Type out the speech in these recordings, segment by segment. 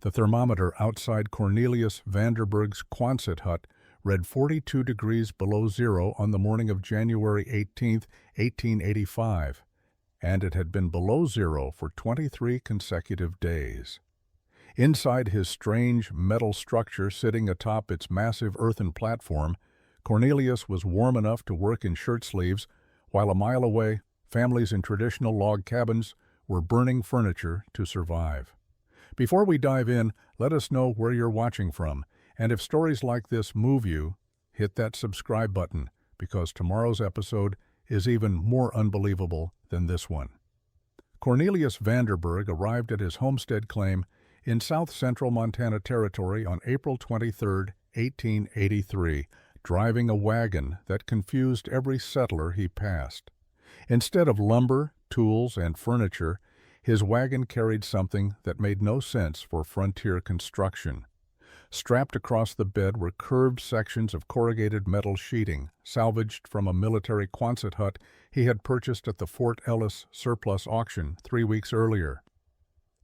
The thermometer outside Cornelius Van Der Berg's Quonset hut read 42 degrees below zero on the morning of January 18, 1885, and it had been below zero for 23 consecutive days. Inside his strange metal structure sitting atop its massive earthen platform, Cornelius was warm enough to work in shirt sleeves, while a mile away, families in traditional log cabins were burning furniture to survive. Before we dive in, let us know where you're watching from, and if stories like this move you, hit that subscribe button, because tomorrow's episode is even more unbelievable than this one. Cornelius Van Der Berg arrived at his homestead claim in south-central Montana Territory on April 23, 1883, driving a wagon that confused every settler he passed. Instead of lumber, tools, and furniture, his wagon carried something that made no sense for frontier construction. Strapped across the bed were curved sections of corrugated metal sheeting, salvaged from a military Quonset hut he had purchased at the Fort Ellis surplus auction 3 weeks earlier.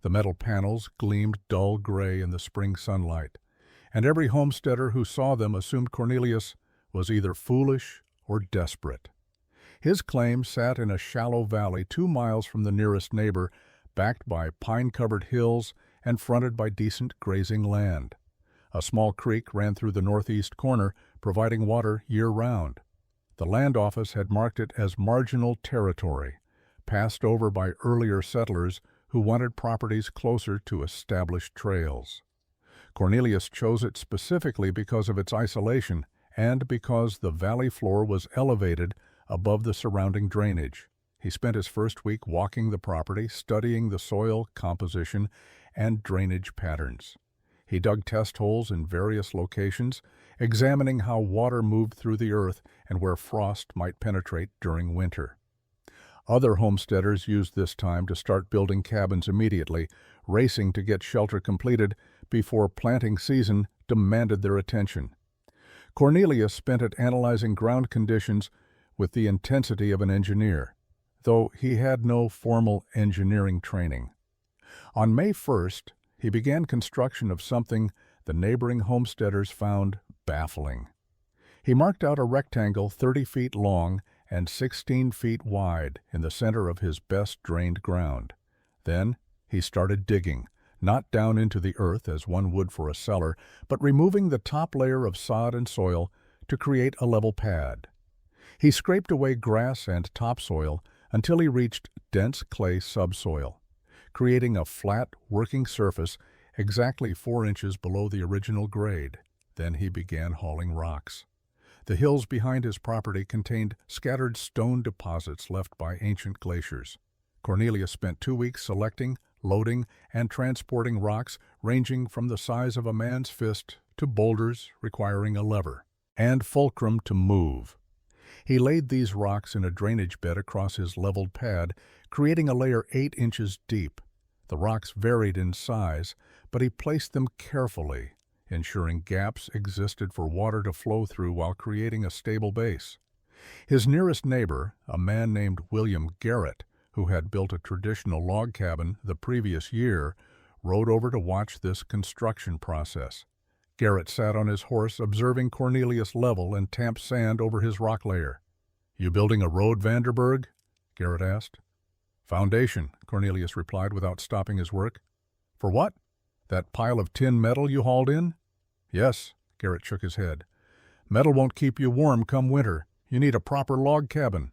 The metal panels gleamed dull gray in the spring sunlight, and every homesteader who saw them assumed Cornelius was either foolish or desperate. His claim sat in a shallow valley 2 miles from the nearest neighbor, backed by pine-covered hills and fronted by decent grazing land. A small creek ran through the northeast corner, providing water year-round. The land office had marked it as marginal territory, passed over by earlier settlers who wanted properties closer to established trails. Cornelius chose it specifically because of its isolation and because the valley floor was elevated above the surrounding drainage. He spent his first week walking the property, studying the soil composition and drainage patterns. He dug test holes in various locations, examining how water moved through the earth and where frost might penetrate during winter. Other homesteaders used this time to start building cabins immediately, racing to get shelter completed before planting season demanded their attention. Cornelius spent it analyzing ground conditions with the intensity of an engineer, though he had no formal engineering training. On May 1st, he began construction of something the neighboring homesteaders found baffling. He marked out a rectangle 30 feet long and 16 feet wide in the center of his best drained ground. Then he started digging, not down into the earth as one would for a cellar, but removing the top layer of sod and soil to create a level pad. He scraped away grass and topsoil until he reached dense clay subsoil, creating a flat working surface exactly 4 inches below the original grade. Then he began hauling rocks. The hills behind his property contained scattered stone deposits left by ancient glaciers. Cornelius spent 2 weeks selecting, loading, and transporting rocks ranging from the size of a man's fist to boulders requiring a lever and fulcrum to move. He laid these rocks in a drainage bed across his leveled pad, creating a layer 8 inches deep. The rocks varied in size, but he placed them carefully, ensuring gaps existed for water to flow through while creating a stable base. His nearest neighbor, a man named William Garrett, who had built a traditional log cabin the previous year, rode over to watch this construction process. Garrett sat on his horse observing Cornelius level and tamp sand over his rock layer. "You building a road, Van Der Berg?" Garrett asked. "Foundation," Cornelius replied without stopping his work. "For what? That pile of tin metal you hauled in?" "Yes," Garrett shook his head. "Metal won't keep you warm come winter. You need a proper log cabin."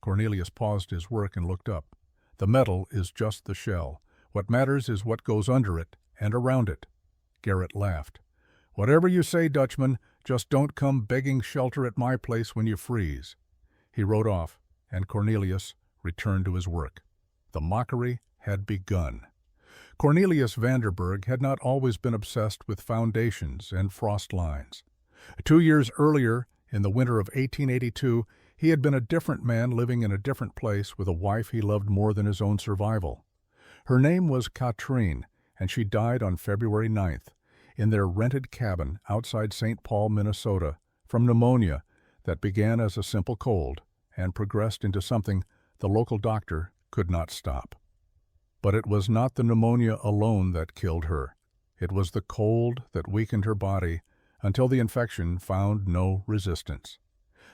Cornelius paused his work and looked up. "The metal is just the shell. What matters is what goes under it and around it." Garrett laughed. "Whatever you say, Dutchman, just don't come begging shelter at my place when you freeze." He rode off, and Cornelius returned to his work. The mockery had begun. Cornelius Van Der Berg had not always been obsessed with foundations and frost lines. 2 years earlier, in the winter of 1882, he had been a different man living in a different place with a wife he loved more than his own survival. Her name was Katrine, and she died on February 9th in their rented cabin outside St. Paul, Minnesota, from pneumonia that began as a simple cold and progressed into something the local doctor could not stop. But it was not the pneumonia alone that killed her. It was the cold that weakened her body until the infection found no resistance.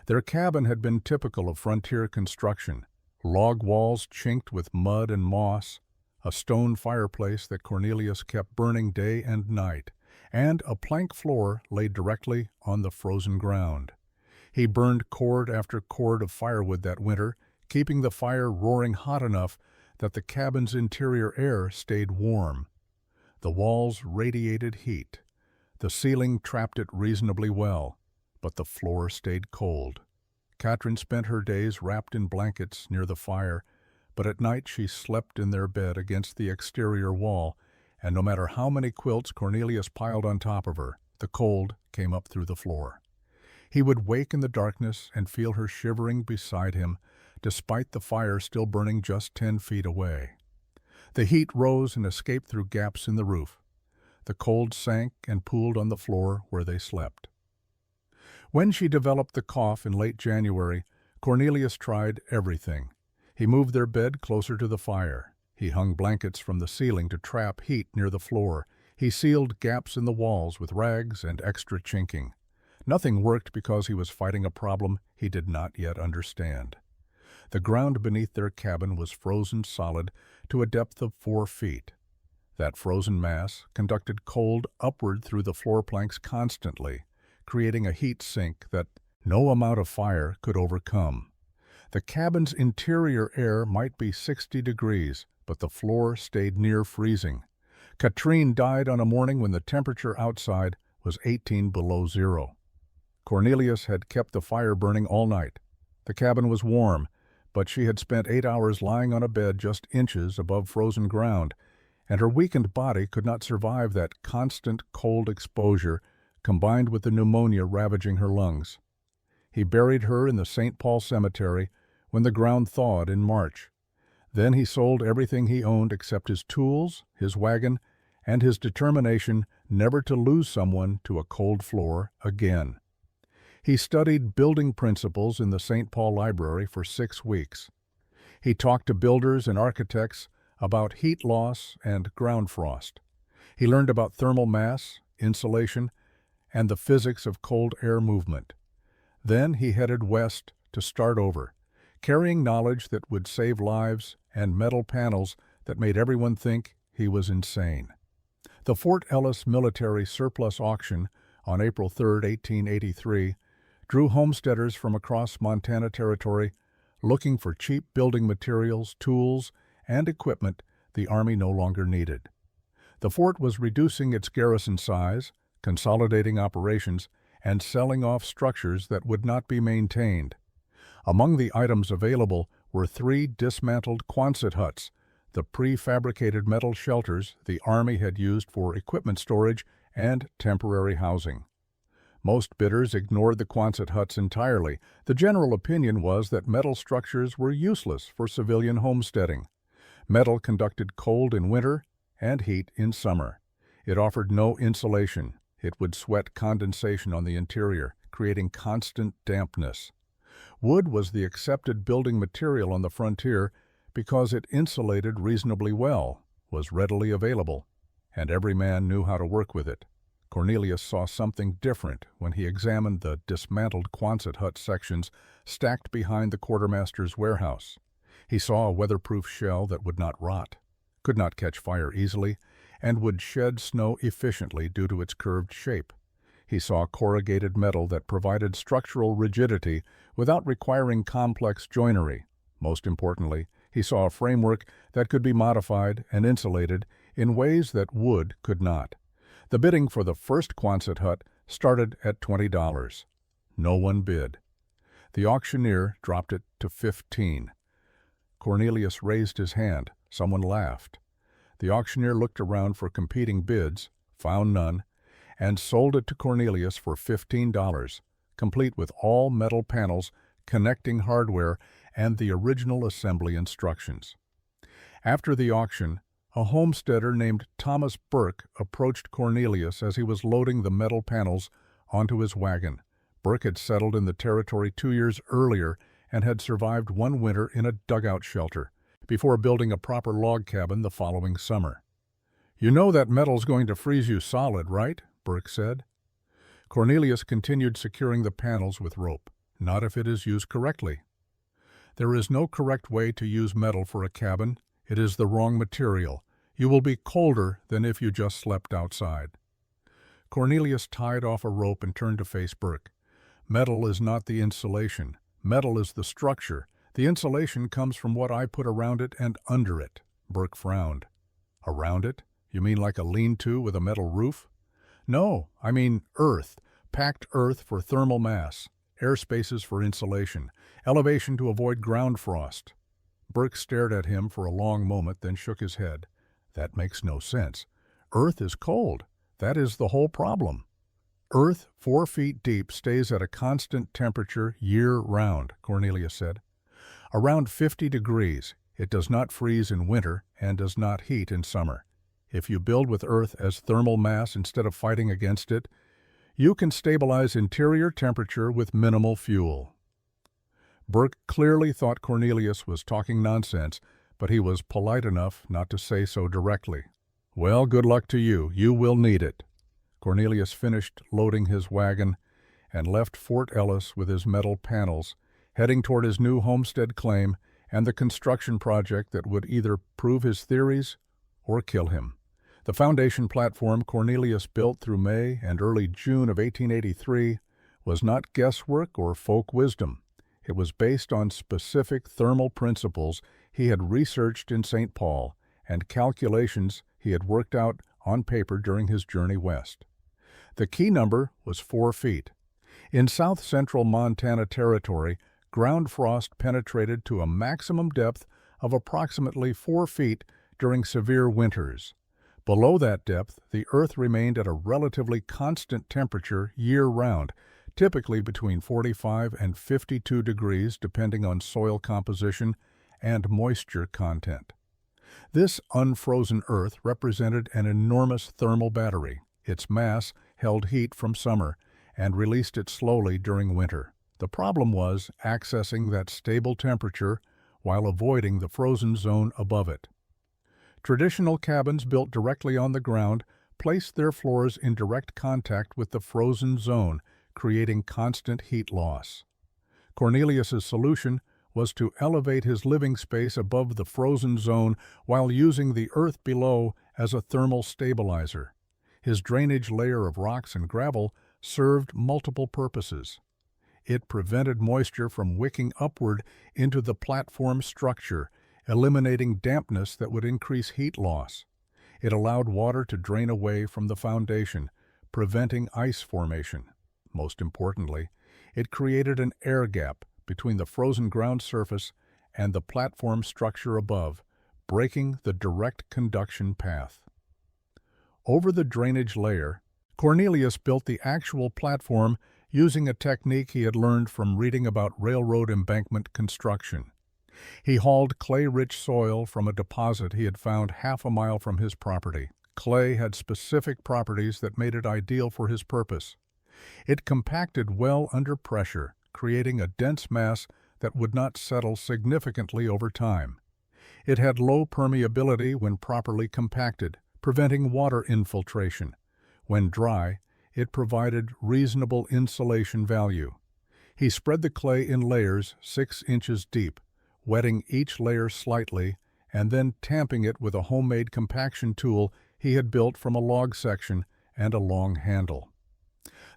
Their cabin had been typical of frontier construction: log walls chinked with mud and moss, a stone fireplace that Cornelius kept burning day and night, and a plank floor laid directly on the frozen ground. He burned cord after cord of firewood that winter, keeping the fire roaring hot enough that the cabin's interior air stayed warm. The walls radiated heat. The ceiling trapped it reasonably well, but the floor stayed cold. Katrin spent her days wrapped in blankets near the fire, but at night she slept in their bed against the exterior wall, and no matter how many quilts Cornelius piled on top of her, the cold came up through the floor. He would wake in the darkness and feel her shivering beside him, despite the fire still burning just 10 feet away. The heat rose and escaped through gaps in the roof. The cold sank and pooled on the floor where they slept. When she developed the cough in late January, Cornelius tried everything. He moved their bed closer to the fire. He hung blankets from the ceiling to trap heat near the floor. He sealed gaps in the walls with rags and extra chinking. Nothing worked because he was fighting a problem he did not yet understand. The ground beneath their cabin was frozen solid to a depth of 4 feet. That frozen mass conducted cold upward through the floor planks constantly, creating a heat sink that no amount of fire could overcome. The cabin's interior air might be 60 degrees, but the floor stayed near freezing. Katrine died on a morning when the temperature outside was 18 below zero. Cornelius had kept the fire burning all night. The cabin was warm, but she had spent 8 hours lying on a bed just inches above frozen ground, and her weakened body could not survive that constant cold exposure combined with the pneumonia ravaging her lungs. He buried her in the St. Paul Cemetery when the ground thawed in March. Then he sold everything he owned except his tools, his wagon, and his determination never to lose someone to a cold floor again. He studied building principles in the St. Paul Library for 6 weeks. He talked to builders and architects about heat loss and ground frost. He learned about thermal mass, insulation, and the physics of cold air movement. Then he headed west to start over, carrying knowledge that would save lives and metal panels that made everyone think he was insane. The Fort Ellis Military Surplus Auction on April 3, 1883, drew homesteaders from across Montana Territory looking for cheap building materials, tools, and equipment the Army no longer needed. The fort was reducing its garrison size, consolidating operations, and selling off structures that would not be maintained. Among the items available were 3 dismantled Quonset huts, the prefabricated metal shelters the Army had used for equipment storage and temporary housing. Most bidders ignored the Quonset huts entirely. The general opinion was that metal structures were useless for civilian homesteading. Metal conducted cold in winter and heat in summer. It offered no insulation. It would sweat condensation on the interior, creating constant dampness. Wood was the accepted building material on the frontier because it insulated reasonably well, was readily available, and every man knew how to work with it. Cornelius saw something different when he examined the dismantled Quonset hut sections stacked behind the quartermaster's warehouse. He saw a weatherproof shell that would not rot, could not catch fire easily, and would shed snow efficiently due to its curved shape. He saw corrugated metal that provided structural rigidity without requiring complex joinery. Most importantly, he saw a framework that could be modified and insulated in ways that wood could not. The bidding for the first Quonset hut started at $20. No one bid. The auctioneer dropped it to $15. Cornelius raised his hand. Someone laughed. The auctioneer looked around for competing bids, found none, and sold it to Cornelius for $15, complete with all metal panels, connecting hardware, and the original assembly instructions. After the auction, a homesteader named Thomas Burke approached Cornelius as he was loading the metal panels onto his wagon. Burke had settled in the territory 2 years earlier and had survived one winter in a dugout shelter before building a proper log cabin the following summer. "You know that metal's going to freeze you solid, right?" Berg said. Cornelius continued securing the panels with rope. "Not if it is used correctly." "There is no correct way to use metal for a cabin. It is the wrong material. You will be colder than if you just slept outside." Cornelius tied off a rope and turned to face Berg. "Metal is not the insulation. Metal is the structure. The insulation comes from what I put around it and under it." Berg frowned. "Around it? You mean like a lean-to with a metal roof?" "No, I mean earth. Packed earth for thermal mass. Air spaces for insulation. Elevation to avoid ground frost." Berg stared at him for a long moment, then shook his head. "That makes no sense. Earth is cold. That is the whole problem." "Earth 4 feet deep stays at a constant temperature year-round," Cornelius said. "Around 50 degrees. It does not freeze in winter and does not heat in summer. If you build with earth as thermal mass instead of fighting against it, you can stabilize interior temperature with minimal fuel." Berg clearly thought Cornelius was talking nonsense, but he was polite enough not to say so directly. "Well, good luck to you. You will need it." Cornelius finished loading his wagon and left Fort Ellis with his metal panels, heading toward his new homestead claim and the construction project that would either prove his theories or kill him. The foundation platform Cornelius built through May and early June of 1883 was not guesswork or folk wisdom. It was based on specific thermal principles he had researched in St. Paul and calculations he had worked out on paper during his journey west. The key number was 4 feet. In south-central Montana Territory, ground frost penetrated to a maximum depth of approximately 4 feet during severe winters. Below that depth, the earth remained at a relatively constant temperature year-round, typically between 45 and 52 degrees depending on soil composition and moisture content. This unfrozen earth represented an enormous thermal battery. Its mass held heat from summer and released it slowly during winter. The problem was accessing that stable temperature while avoiding the frozen zone above it. Traditional cabins built directly on the ground placed their floors in direct contact with the frozen zone, creating constant heat loss. Cornelius's solution was to elevate his living space above the frozen zone while using the earth below as a thermal stabilizer. His drainage layer of rocks and gravel served multiple purposes. It prevented moisture from wicking upward into the platform structure, eliminating dampness that would increase heat loss. It allowed water to drain away from the foundation, preventing ice formation. Most importantly, it created an air gap between the frozen ground surface and the platform structure above, breaking the direct conduction path. Over the drainage layer, Cornelius built the actual platform using a technique he had learned from reading about railroad embankment construction. He hauled clay-rich soil from a deposit he had found half a mile from his property. Clay had specific properties that made it ideal for his purpose. It compacted well under pressure, creating a dense mass that would not settle significantly over time. It had low permeability when properly compacted, preventing water infiltration. When dry, it provided reasonable insulation value. He spread the clay in layers 6 inches deep, wetting each layer slightly and then tamping it with a homemade compaction tool he had built from a log section and a long handle.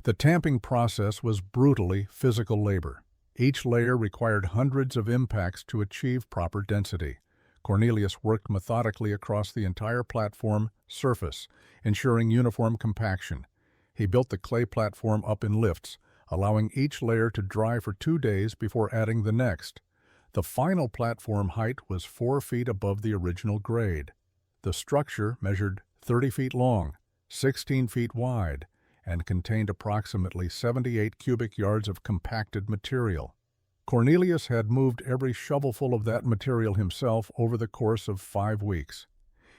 The tamping process was brutally physical labor. Each layer required hundreds of impacts to achieve proper density. Cornelius worked methodically across the entire platform surface, ensuring uniform compaction. He built the clay platform up in lifts, allowing each layer to dry for 2 days before adding the next. The final platform height was 4 feet above the original grade. The structure measured 30 feet long, 16 feet wide, and contained approximately 78 cubic yards of compacted material. Cornelius had moved every shovelful of that material himself over the course of 5 weeks.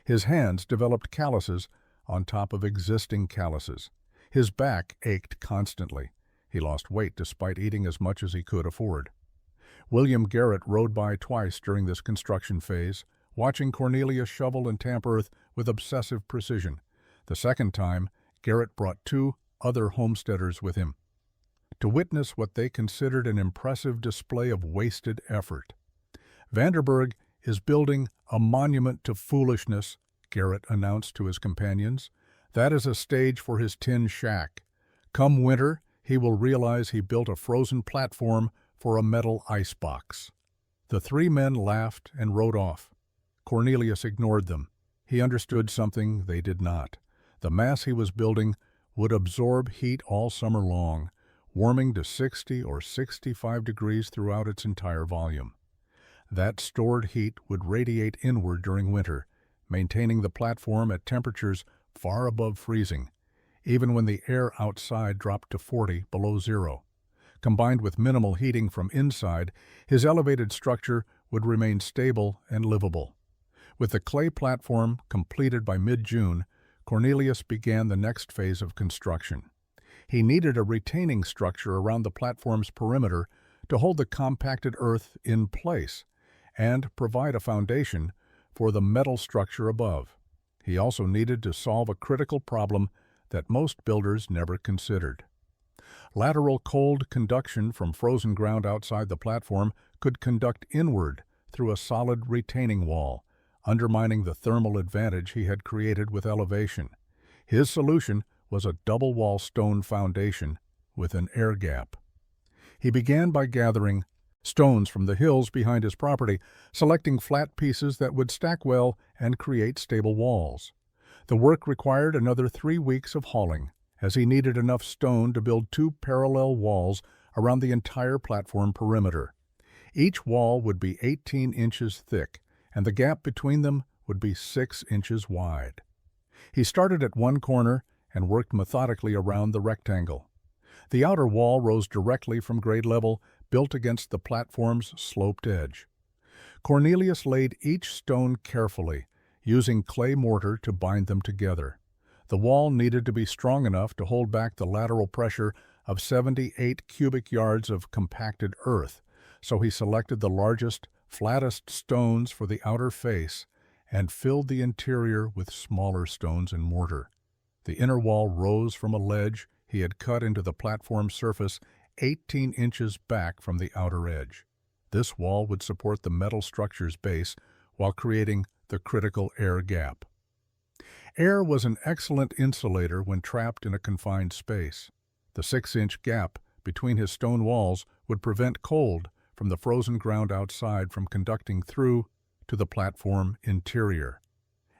His hands developed calluses on top of existing calluses. His back ached constantly. He lost weight despite eating as much as he could afford. William Garrett rode by twice during this construction phase, watching Cornelius shovel and tamp earth with obsessive precision. The second time, Garrett brought 2 other homesteaders with him to witness what they considered an impressive display of wasted effort. Van Der Berg is building a monument to foolishness, Garrett announced to his companions. That is a stage for his tin shack. Come winter, he will realize he built a frozen platform for a metal icebox. The 3 men laughed and rode off. Cornelius ignored them. He understood something they did not. The mass he was building would absorb heat all summer long, warming to 60 or 65 degrees throughout its entire volume. That stored heat would radiate inward during winter, maintaining the platform at temperatures far above freezing, even when the air outside dropped to 40 below zero. Combined with minimal heating from inside, his elevated structure would remain stable and livable. With the clay platform completed by mid-June, Cornelius began the next phase of construction. He needed a retaining structure around the platform's perimeter to hold the compacted earth in place and provide a foundation for the metal structure above. He also needed to solve a critical problem that most builders never considered. Lateral cold conduction from frozen ground outside the platform could conduct inward through a solid retaining wall, undermining the thermal advantage he had created with elevation. His solution was a double-wall stone foundation with an air gap. He began by gathering stones from the hills behind his property, selecting flat pieces that would stack well and create stable walls. The work required another 3 weeks of hauling, as he needed enough stone to build 2 parallel walls around the entire platform perimeter. Each wall would be 18 inches thick, and the gap between them would be 6 inches wide. He started at one corner and worked methodically around the rectangle. The outer wall rose directly from grade level, built against the platform's sloped edge. Cornelius laid each stone carefully, using clay mortar to bind them together. The wall needed to be strong enough to hold back the lateral pressure of 78 cubic yards of compacted earth, so he selected the largest, flattest stones for the outer face and filled the interior with smaller stones and mortar. The inner wall rose from a ledge he had cut into the platform surface 18 inches back from the outer edge. This wall would support the metal structure's base while creating the critical air gap. Air was an excellent insulator when trapped in a confined space. The 6-inch gap between his stone walls would prevent cold from the frozen ground outside from conducting through to the platform interior.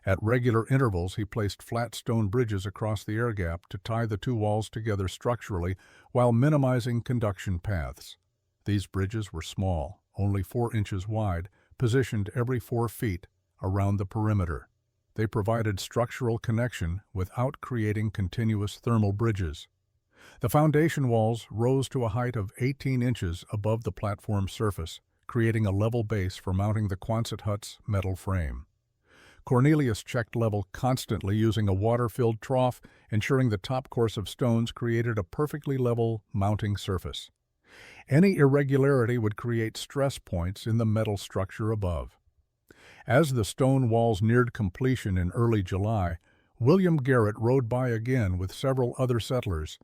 At regular intervals, he placed flat stone bridges across the air gap to tie the 2 walls together structurally while minimizing conduction paths. These bridges were small, only 4 inches wide, positioned every 4 feet around the perimeter. They provided structural connection without creating continuous thermal bridges. The foundation walls rose to a height of 18 inches above the platform surface, creating a level base for mounting the Quonset hut's metal frame. Cornelius checked level constantly using a water-filled trough, ensuring the top course of stones created a perfectly level mounting surface. Any irregularity would create stress points in the metal structure above. As the stone walls neared completion in early July, William Garrett rode by again with several other settlers.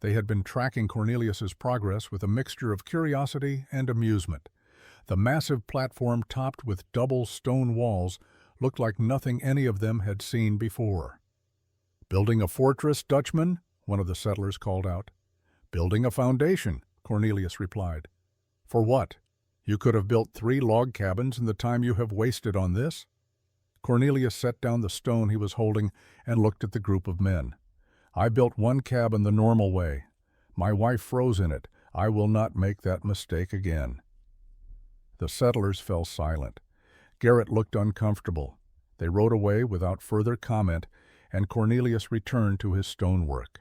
They had been tracking Cornelius's progress with a mixture of curiosity and amusement. The massive platform topped with double stone walls looked like nothing any of them had seen before. "Building a fortress, Dutchman?" one of the settlers called out. "Building a foundation," Cornelius replied. "For what? You could have built 3 log cabins in the time you have wasted on this?" Cornelius set down the stone he was holding and looked at the group of men. "I built 1 cabin the normal way. My wife froze in it. I will not make that mistake again." The settlers fell silent. Garrett looked uncomfortable. They rode away without further comment, and Cornelius returned to his stonework.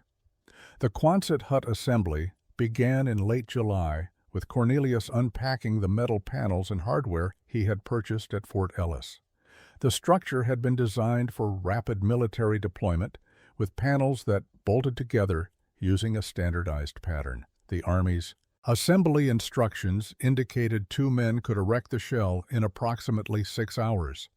The Quonset hut assembly began in late July, with Cornelius unpacking the metal panels and hardware he had purchased at Fort Ellis. The structure had been designed for rapid military deployment, with panels that bolted together using a standardized pattern. The Army's assembly instructions indicated 2 men could erect the shell in approximately 6 hours.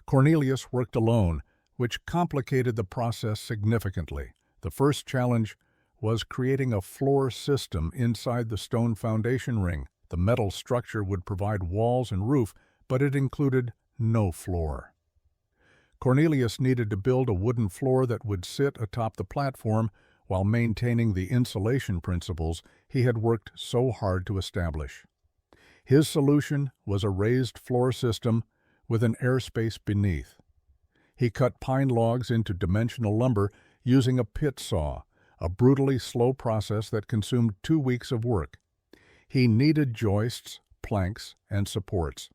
Cornelius worked alone, which complicated the process significantly. The first challenge was creating a floor system inside the stone foundation ring. The metal structure would provide walls and roof, but it included no floor. Cornelius needed to build a wooden floor that would sit atop the platform while maintaining the insulation principles he had worked so hard to establish. His solution was a raised floor system with an airspace beneath. He cut pine logs into dimensional lumber using a pit saw, a brutally slow process that consumed 2 weeks of work. He needed joists, planks, and supports.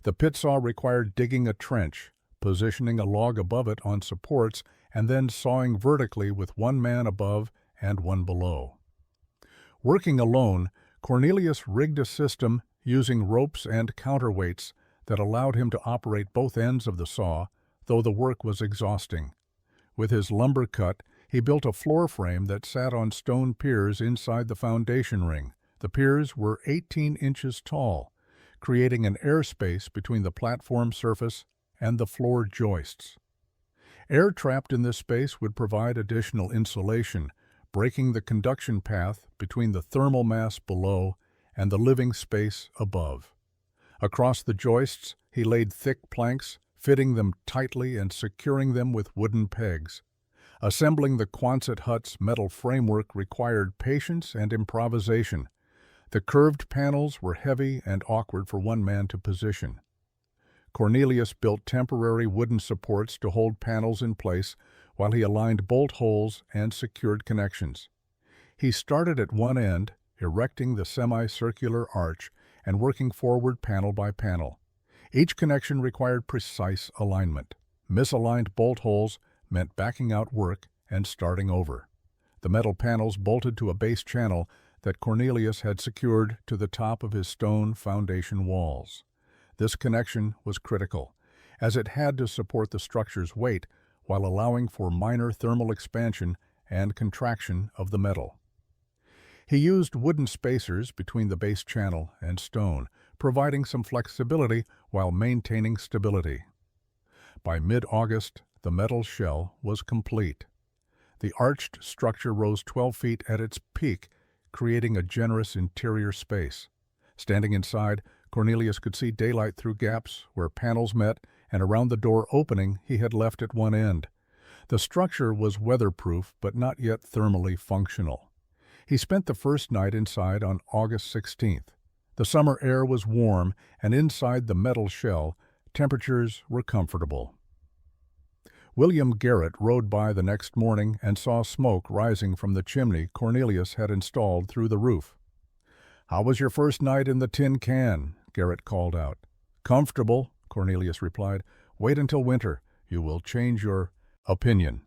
The pit saw required digging a trench, positioning a log above it on supports, and then sawing vertically with one man above and one below. Working alone, Cornelius rigged a system using ropes and counterweights that allowed him to operate both ends of the saw, though the work was exhausting. With his lumber cut, he built a floor frame that sat on stone piers inside the foundation ring. The piers were 18 inches tall, creating an airspace between the platform surface and the floor joists. Air trapped in this space would provide additional insulation, breaking the conduction path between the thermal mass below and the living space above. Across the joists, he laid thick planks, fitting them tightly and securing them with wooden pegs. Assembling the Quonset hut's metal framework required patience and improvisation. The curved panels were heavy and awkward for one man to position. Cornelius built temporary wooden supports to hold panels in place while he aligned bolt holes and secured connections. He started at one end, erecting the semicircular arch and working forward panel by panel. Each connection required precise alignment. Misaligned bolt holes meant backing out work and starting over. The metal panels bolted to a base channel that Cornelius had secured to the top of his stone foundation walls. This connection was critical, as it had to support the structure's weight while allowing for minor thermal expansion and contraction of the metal. He used wooden spacers between the base channel and stone, providing some flexibility while maintaining stability. By mid-August, the metal shell was complete. The arched structure rose 12 feet at its peak, creating a generous interior space. Standing inside, Cornelius could see daylight through gaps where panels met and around the door opening he had left at one end. The structure was weatherproof but not yet thermally functional. He spent the first night inside on August 16th. The summer air was warm, and inside the metal shell, temperatures were comfortable. William Garrett rode by the next morning and saw smoke rising from the chimney Cornelius had installed through the roof. "How was your first night in the tin can?" Garrett called out. "Comfortable," Cornelius replied. "Wait until winter. You will change your opinion."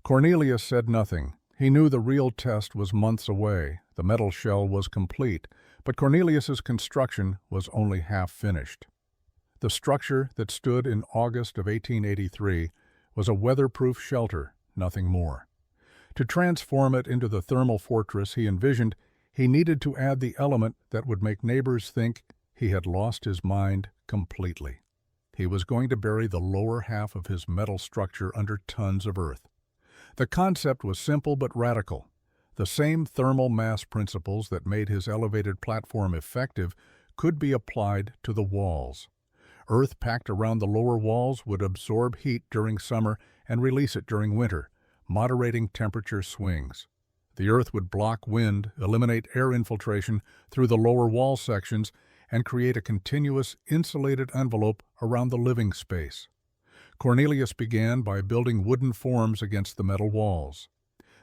Cornelius said nothing. He knew the real test was months away. The metal shell was complete, but Cornelius's construction was only half finished. The structure that stood in August of 1883 was a weatherproof shelter, nothing more. To transform it into the thermal fortress he envisioned, he needed to add the element that would make neighbors think he had lost his mind completely. He was going to bury the lower half of his metal structure under tons of earth. The concept was simple but radical. The same thermal mass principles that made his elevated platform effective could be applied to the walls. Earth packed around the lower walls would absorb heat during summer and release it during winter, moderating temperature swings. The earth would block wind, eliminate air infiltration through the lower wall sections, and create a continuous insulated envelope around the living space. Cornelius began by building wooden forms against the metal walls.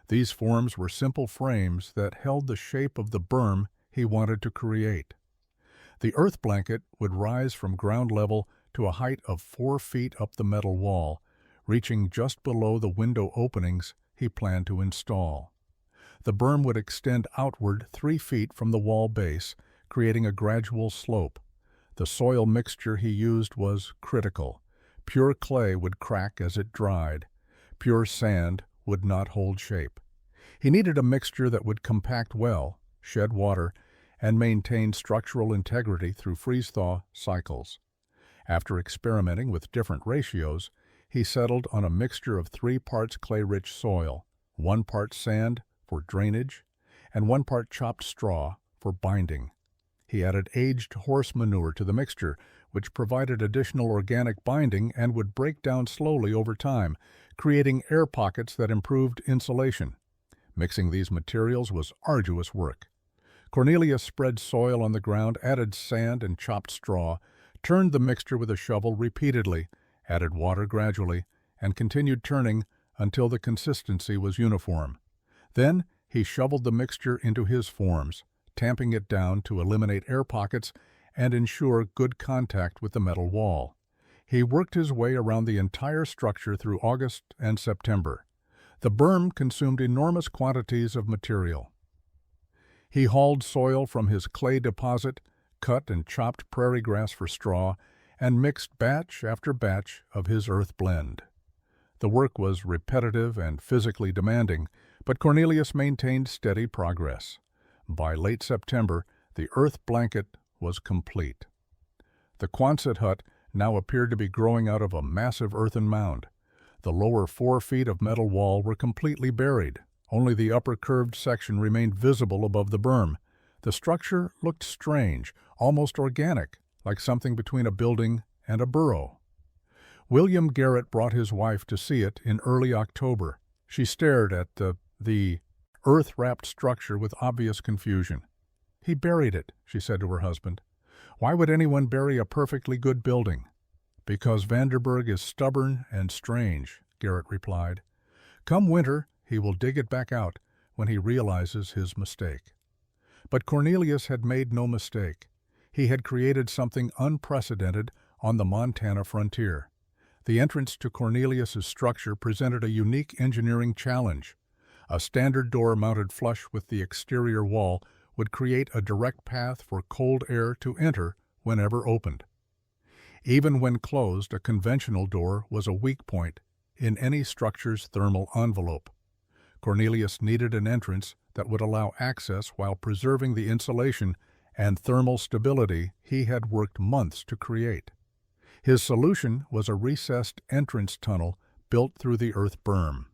These forms were simple frames that held the shape of the berm he wanted to create. The earth blanket would rise from ground level to a height of 4 feet up the metal wall, reaching just below the window openings he planned to install. The berm would extend outward 3 feet from the wall base, creating a gradual slope. The soil mixture he used was critical. Pure clay would crack as it dried. Pure sand would not hold shape. He needed a mixture that would compact well, shed water, and maintain structural integrity through freeze-thaw cycles. After experimenting with different ratios, he settled on a mixture of 3 parts clay-rich soil, 1 part sand for drainage, and 1 part chopped straw for binding. He added aged horse manure to the mixture, which provided additional organic binding and would break down slowly over time, creating air pockets that improved insulation. Mixing these materials was arduous work. Cornelius spread soil on the ground, added sand and chopped straw, turned the mixture with a shovel repeatedly, added water gradually, and continued turning until the consistency was uniform. Then he shoveled the mixture into his forms, tamping it down to eliminate air pockets and ensure good contact with the metal wall. He worked his way around the entire structure through August and September. The berm consumed enormous quantities of material. He hauled soil from his clay deposit, cut and chopped prairie grass for straw, and mixed batch after batch of his earth blend. The work was repetitive and physically demanding, but Cornelius maintained steady progress. By late September, the earth blanket was complete. The Quonset hut now appeared to be growing out of a massive earthen mound. The lower 4 feet of metal wall were completely buried. Only the upper curved section remained visible above the berm. The structure looked strange, almost organic, like something between a building and a burrow. William Garrett brought his wife to see it in early October. She stared at the earth-wrapped structure with obvious confusion. "He buried it," she said to her husband. "Why would anyone bury a perfectly good building?" "Because Van Der Berg is stubborn and strange," Garrett replied. "Come winter, he will dig it back out when he realizes his mistake." But Cornelius had made no mistake. He had created something unprecedented on the Montana frontier. The entrance to Cornelius's structure presented a unique engineering challenge. A standard door mounted flush with the exterior wall would create a direct path for cold air to enter whenever opened. Even when closed, a conventional door was a weak point in any structure's thermal envelope. Cornelius needed an entrance that would allow access while preserving the insulation and thermal stability he had worked months to create. His solution was a recessed entrance tunnel built through the earth berm.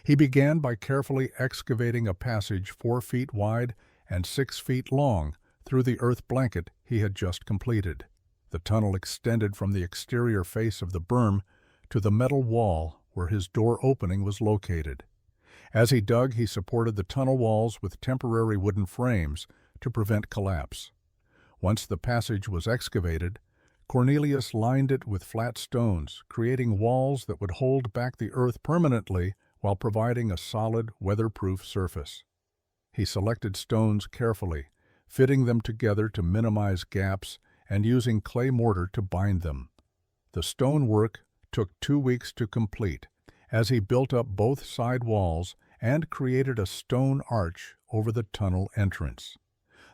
He began by carefully excavating a passage 4 feet wide and 6 feet long through the earth blanket he had just completed. The tunnel extended from the exterior face of the berm to the metal wall where his door opening was located. As he dug, he supported the tunnel walls with temporary wooden frames to prevent collapse. Once the passage was excavated, Cornelius lined it with flat stones, creating walls that would hold back the earth permanently while providing a solid, weatherproof surface. He selected stones carefully, fitting them together to minimize gaps and using clay mortar to bind them. The stonework took 2 weeks to complete, as he built up both side walls and created a stone arch over the tunnel entrance.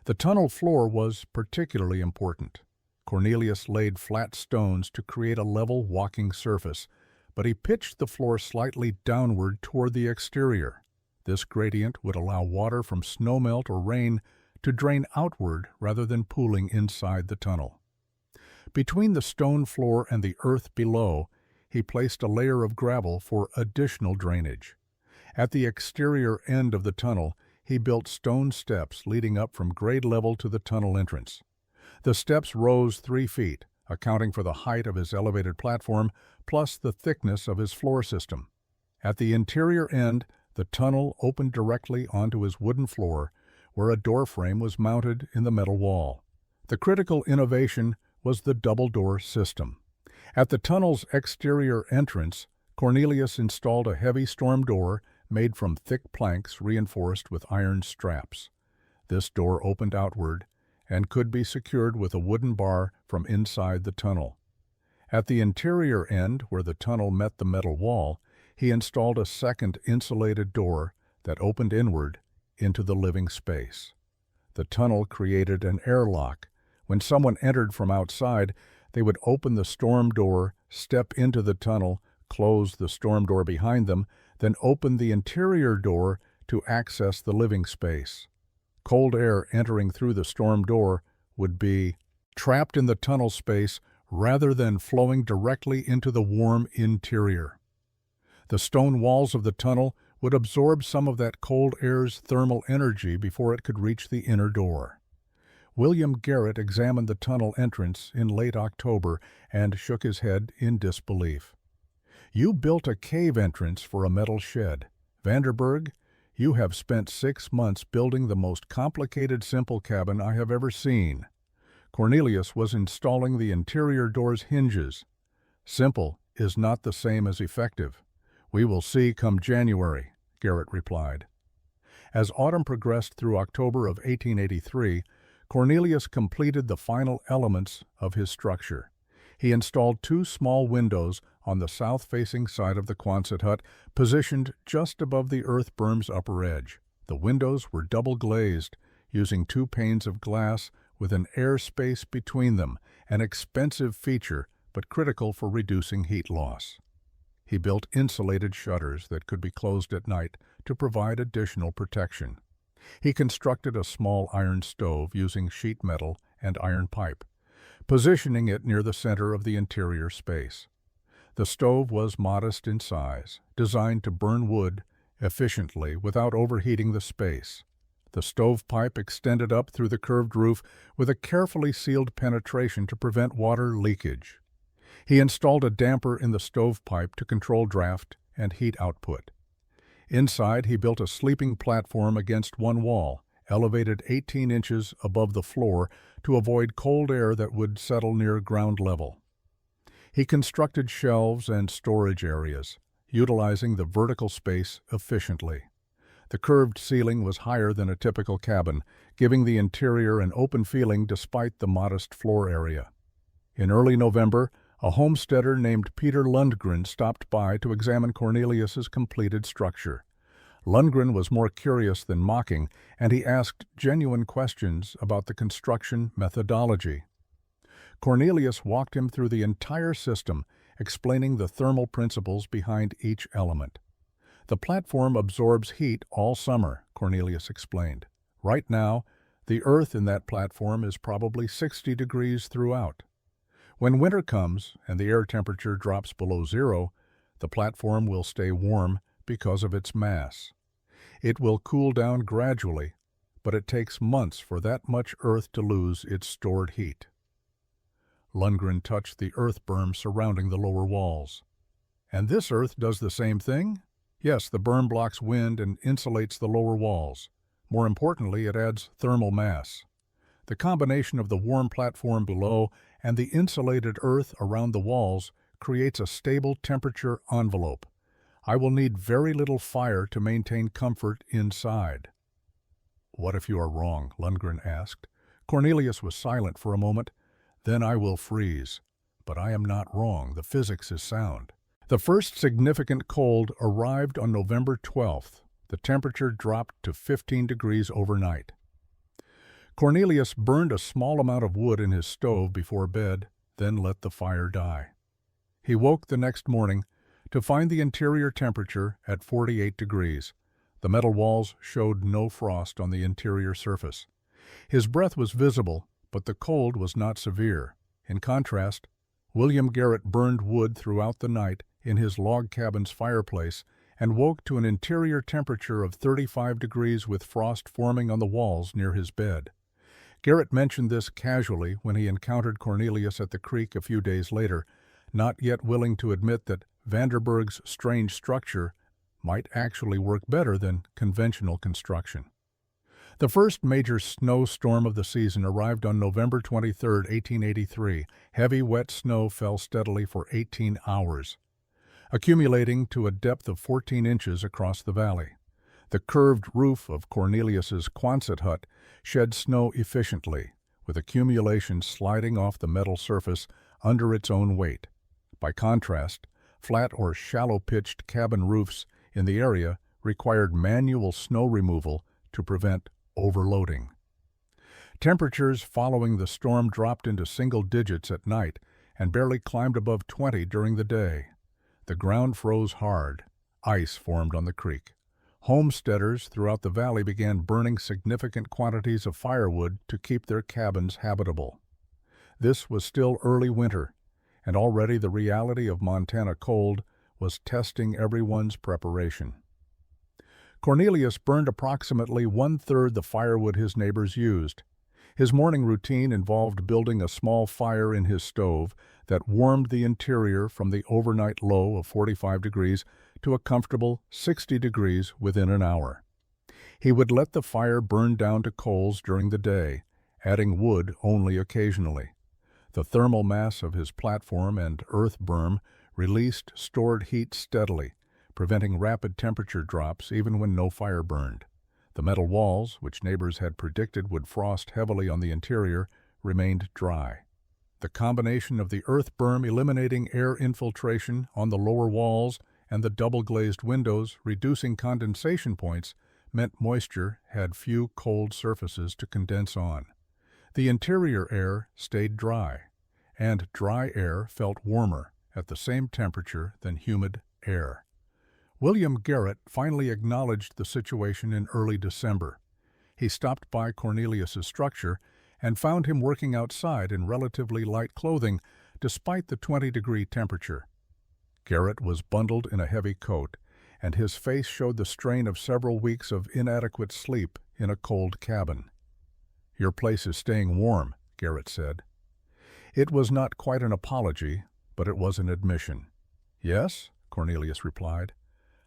The tunnel floor was particularly important. Cornelius laid flat stones to create a level walking surface, but he pitched the floor slightly downward toward the exterior. This gradient would allow water from snowmelt or rain to drain outward rather than pooling inside the tunnel. Between the stone floor and the earth below, he placed a layer of gravel for additional drainage. At the exterior end of the tunnel, he built stone steps leading up from grade level to the tunnel entrance. The steps rose 3 feet, accounting for the height of his elevated platform, plus the thickness of his floor system. At the interior end, the tunnel opened directly onto his wooden floor, where a door frame was mounted in the metal wall. The critical innovation was the double-door system. At the tunnel's exterior entrance, Cornelius installed a heavy storm door made from thick planks reinforced with iron straps. This door opened outward and could be secured with a wooden bar from inside the tunnel. At the interior end, where the tunnel met the metal wall, he installed a second insulated door that opened inward into the living space. The tunnel created an airlock. When someone entered from outside, they would open the storm door, step into the tunnel, close the storm door behind them, then open the interior door to access the living space. Cold air entering through the storm door would be trapped in the tunnel space rather than flowing directly into the warm interior. The stone walls of the tunnel would absorb some of that cold air's thermal energy before it could reach the inner door. William Garrett examined the tunnel entrance in late October and shook his head in disbelief. "You built a cave entrance for a metal shed. Van Der Berg, you have spent 6 months building the most complicated simple cabin I have ever seen." Cornelius was installing the interior door's hinges. "Simple is not the same as effective. We will see come January," Garrett replied. As autumn progressed through October of 1883, Cornelius completed the final elements of his structure. He installed 2 small windows on the south-facing side of the Quonset hut, positioned just above the earth berm's upper edge. The windows were double-glazed, using 2 panes of glass with an air space between them, an expensive feature but critical for reducing heat loss. He built insulated shutters that could be closed at night to provide additional protection. He constructed a small iron stove using sheet metal and iron pipe, positioning it near the center of the interior space. The stove was modest in size, designed to burn wood efficiently without overheating the space. The stovepipe extended up through the curved roof with a carefully sealed penetration to prevent water leakage. He installed a damper in the stovepipe to control draft and heat output. Inside, he built a sleeping platform against one wall, elevated 18 inches above the floor to avoid cold air that would settle near ground level. He constructed shelves and storage areas, utilizing the vertical space efficiently. The curved ceiling was higher than a typical cabin, giving the interior an open feeling despite the modest floor area. In early November, a homesteader named Peter Lundgren stopped by to examine Cornelius's completed structure. Lundgren was more curious than mocking, and he asked genuine questions about the construction methodology. Cornelius walked him through the entire system, explaining the thermal principles behind each element. "The platform absorbs heat all summer," Cornelius explained. "Right now, the earth in that platform is probably 60 degrees throughout. When winter comes and the air temperature drops below 0, the platform will stay warm because of its mass. It will cool down gradually, but it takes months for that much earth to lose its stored heat." Lundgren touched the earth berm surrounding the lower walls. "And this earth does the same thing?" "Yes, the berm blocks wind and insulates the lower walls. More importantly, it adds thermal mass. The combination of the warm platform below and the insulated earth around the walls creates a stable temperature envelope. I will need very little fire to maintain comfort inside." "What if you are wrong?" Lundgren asked. Cornelius was silent for a moment. "Then I will freeze. But I am not wrong. The physics is sound." The first significant cold arrived on November 12th. The temperature dropped to 15 degrees overnight. Cornelius burned a small amount of wood in his stove before bed, then let the fire die. He woke the next morning to find the interior temperature at 48 degrees. The metal walls showed no frost on the interior surface. His breath was visible, but the cold was not severe. In contrast, William Garrett burned wood throughout the night in his log cabin's fireplace and woke to an interior temperature of 35 degrees with frost forming on the walls near his bed. Garrett mentioned this casually when he encountered Cornelius at the creek a few days later, not yet willing to admit that Van Der Berg's strange structure might actually work better than conventional construction. The first major snowstorm of the season arrived on November 23, 1883. Heavy, wet snow fell steadily for 18 hours, accumulating to a depth of 14 inches across the valley. The curved roof of Cornelius's Quonset hut shed snow efficiently, with accumulation sliding off the metal surface under its own weight. By contrast, flat or shallow-pitched cabin roofs in the area required manual snow removal to prevent overloading. Temperatures following the storm dropped into single digits at night and barely climbed above 20 during the day. The ground froze hard. Ice formed on the creek. Homesteaders throughout the valley began burning significant quantities of firewood to keep their cabins habitable. This was still early winter, and already the reality of Montana cold was testing everyone's preparation. Cornelius burned approximately one-third the firewood his neighbors used. His morning routine involved building a small fire in his stove that warmed the interior from the overnight low of 45 degrees to a comfortable 60 degrees within an hour. He would let the fire burn down to coals during the day, adding wood only occasionally. The thermal mass of his platform and earth berm released stored heat steadily, preventing rapid temperature drops even when no fire burned. The metal walls, which neighbors had predicted would frost heavily on the interior, remained dry. The combination of the earth berm eliminating air infiltration on the lower walls and the double-glazed windows reducing condensation points meant moisture had few cold surfaces to condense on. The interior air stayed dry, and dry air felt warmer at the same temperature than humid air. William Garrett finally acknowledged the situation in early December. He stopped by Cornelius's structure and found him working outside in relatively light clothing despite the 20-degree temperature. Garrett was bundled in a heavy coat, and his face showed the strain of several weeks of inadequate sleep in a cold cabin. "Your place is staying warm," Garrett said. It was not quite an apology, but it was an admission. "Yes," Cornelius replied.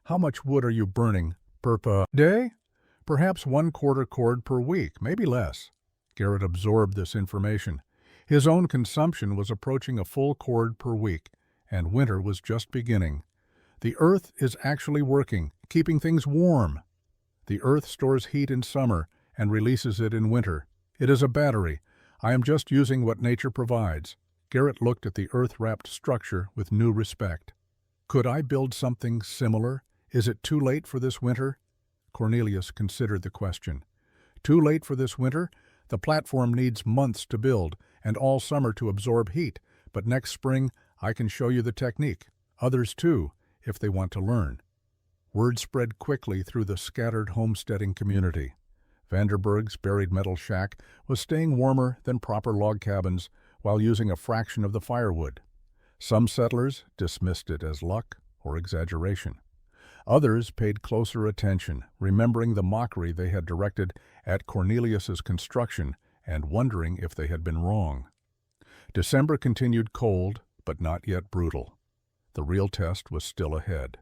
"How much wood are you burning per day?" "Perhaps 1/4 cord per week, maybe less." Garrett absorbed this information. His own consumption was approaching a full cord per week, and winter was just beginning. "The earth is actually working, keeping things warm. The earth stores heat in summer and releases it in winter. It is a battery. I am just using what nature provides." Garrett looked at the earth-wrapped structure with new respect. "Could I build something similar? Is it too late for this winter?" Cornelius considered the question. "Too late for this winter? The platform needs months to build and all summer to absorb heat, but next spring I can show you the technique. Others too, if they want to learn." Word spread quickly through the scattered homesteading community. Van Der Berg's buried metal shack was staying warmer than proper log cabins while using a fraction of the firewood. Some settlers dismissed it as luck or exaggeration. Others paid closer attention, remembering the mockery they had directed at Cornelius's construction and wondering if they had been wrong. December continued cold, but not yet brutal. The real test was still ahead.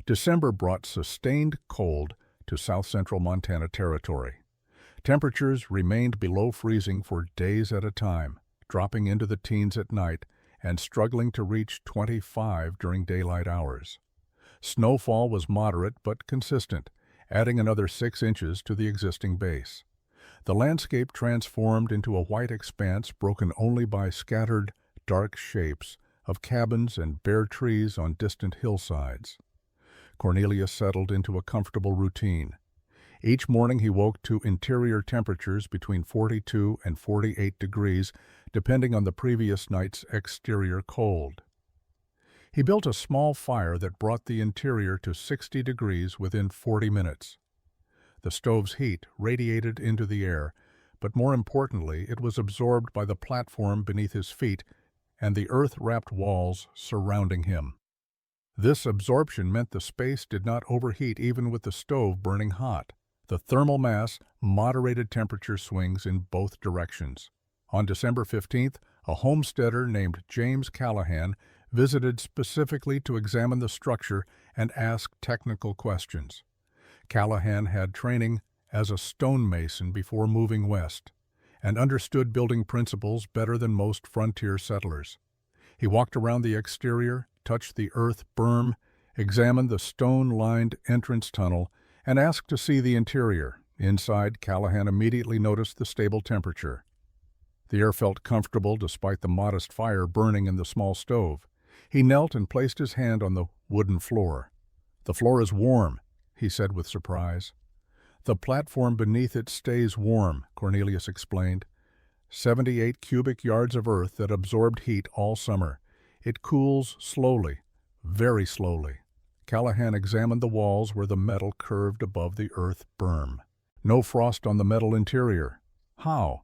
December brought sustained cold to south-central Montana territory. Temperatures remained below freezing for days at a time, dropping into the teens at night and struggling to reach 25 during daylight hours. Snowfall was moderate but consistent, adding another 6 inches to the existing base. The landscape transformed into a white expanse broken only by scattered, dark shapes of cabins and bare trees on distant hillsides. Cornelius settled into a comfortable routine. Each morning he woke to interior temperatures between 42 and 48 degrees, depending on the previous night's exterior cold. He built a small fire that brought the interior to 60 degrees within 40 minutes. The stove's heat radiated into the air, but more importantly, it was absorbed by the platform beneath his feet and the earth-wrapped walls surrounding him. This absorption meant the space did not overheat even with the stove burning hot. The thermal mass moderated temperature swings in both directions. On December 15th, a homesteader named James Callahan visited specifically to examine the structure and ask technical questions. Callahan had training as a stonemason before moving west, and understood building principles better than most frontier settlers. He walked around the exterior, touched the earth berm, examined the stone-lined entrance tunnel, and asked to see the interior. Inside, Callahan immediately noticed the stable temperature. The air felt comfortable despite the modest fire burning in the small stove. He knelt and placed his hand on the wooden floor. "The floor is warm," he said with surprise. "The platform beneath it stays warm," Cornelius explained. 78 cubic yards of earth that absorbed heat all summer. It cools slowly, very slowly. Callahan examined the walls where the metal curved above the earth berm. No frost on the metal interior. How?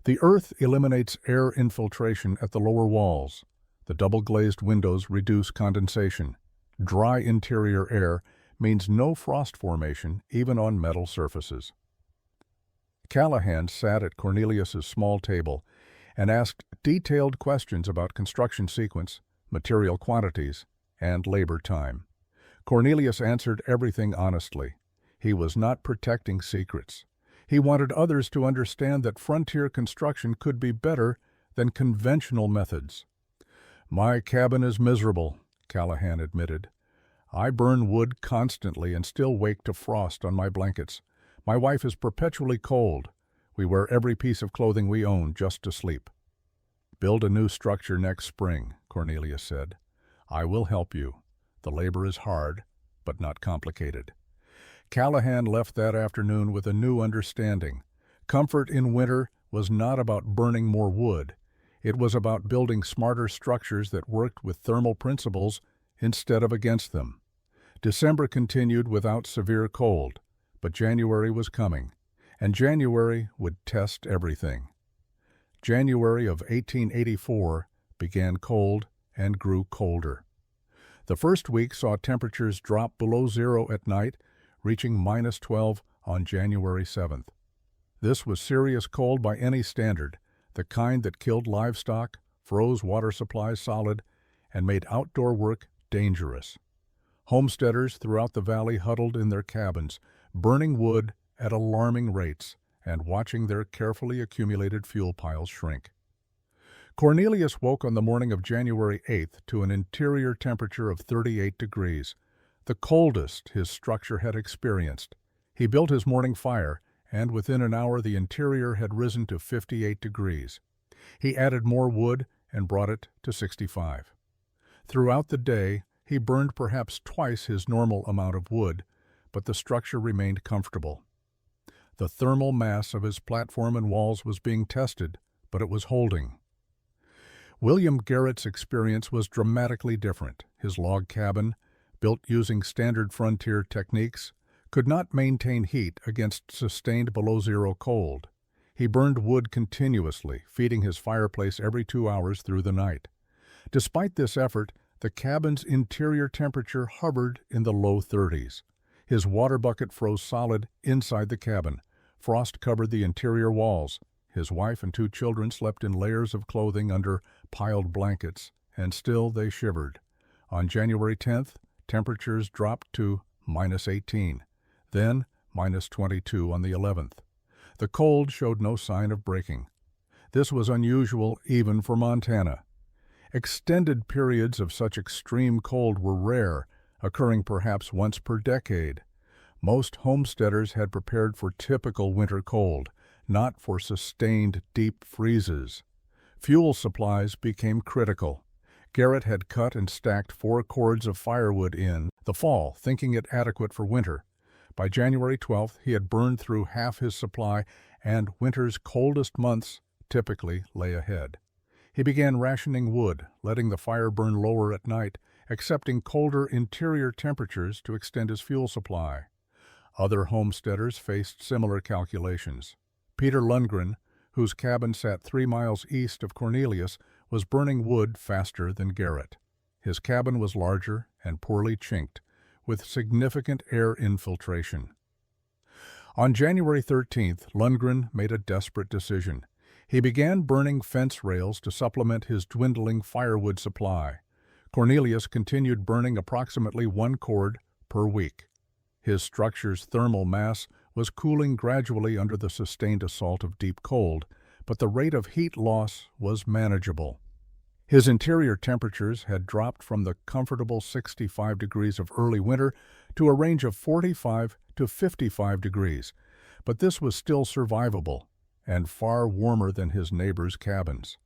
The earth eliminates air infiltration at the lower walls. The double-glazed windows reduce condensation. Dry interior air means no frost formation even on metal surfaces. Callahan sat at Cornelius's small table and asked detailed questions about construction sequence, material quantities, and labor time. Cornelius answered everything honestly. He was not protecting secrets. He wanted others to understand that frontier construction could be better than conventional methods. "My cabin is miserable," Callahan admitted. "I burn wood constantly and still wake to frost on my blankets. My wife is perpetually cold. We wear every piece of clothing we own just to sleep." "Build a new structure next spring," Cornelius said. "I will help you. The labor is hard, but not complicated." Callahan left that afternoon with a new understanding. Comfort in winter was not about burning more wood. It was about building smarter structures that worked with thermal principles instead of against them. December continued without severe cold, but January was coming, and January would test everything. January of 1884 began cold and grew colder. The first week saw temperatures drop below zero at night, reaching -12 on January 7th. This was serious cold by any standard, the kind that killed livestock, froze water supplies solid, and made outdoor work dangerous. Homesteaders throughout the valley huddled in their cabins, burning wood at alarming rates and watching their carefully accumulated fuel piles shrink. Cornelius woke on the morning of January 8th to an interior temperature of 38 degrees, the coldest his structure had experienced. He built his morning fire, and within an hour the interior had risen to 58 degrees. He added more wood and brought it to 65. Throughout the day, he burned perhaps twice his normal amount of wood, but the structure remained comfortable. The thermal mass of his platform and walls was being tested, but it was holding. William Garrett's experience was dramatically different. His log cabin, built using standard frontier techniques, could not maintain heat against sustained below-zero cold. He burned wood continuously, feeding his fireplace every 2 hours through the night. Despite this effort, the cabin's interior temperature hovered in the low 30s. His water bucket froze solid inside the cabin. Frost covered the interior walls. His wife and 2 children slept in layers of clothing under piled blankets, and still they shivered. On January 10th, temperatures dropped to -18, then -22 on the 11th. The cold showed no sign of breaking. This was unusual even for Montana. Extended periods of such extreme cold were rare, occurring perhaps once per decade. Most homesteaders had prepared for typical winter cold, not for sustained deep freezes. Fuel supplies became critical. Garrett had cut and stacked 4 cords of firewood in the fall, thinking it adequate for winter. By January 12th, he had burned through half his supply, and winter's coldest months typically lay ahead. He began rationing wood, letting the fire burn lower at night, accepting colder interior temperatures to extend his fuel supply. Other homesteaders faced similar calculations. Peter Lundgren, whose cabin sat 3 miles east of Cornelius, was burning wood faster than Garrett. His cabin was larger and poorly chinked, with significant air infiltration. On January 13th, Lundgren made a desperate decision. He began burning fence rails to supplement his dwindling firewood supply. Cornelius continued burning approximately 1 cord per week. His structure's thermal mass was cooling gradually under the sustained assault of deep cold, but the rate of heat loss was manageable. His interior temperatures had dropped from the comfortable 65 degrees of early winter to a range of 45 to 55 degrees, but this was still survivable and far warmer than his neighbors' cabins.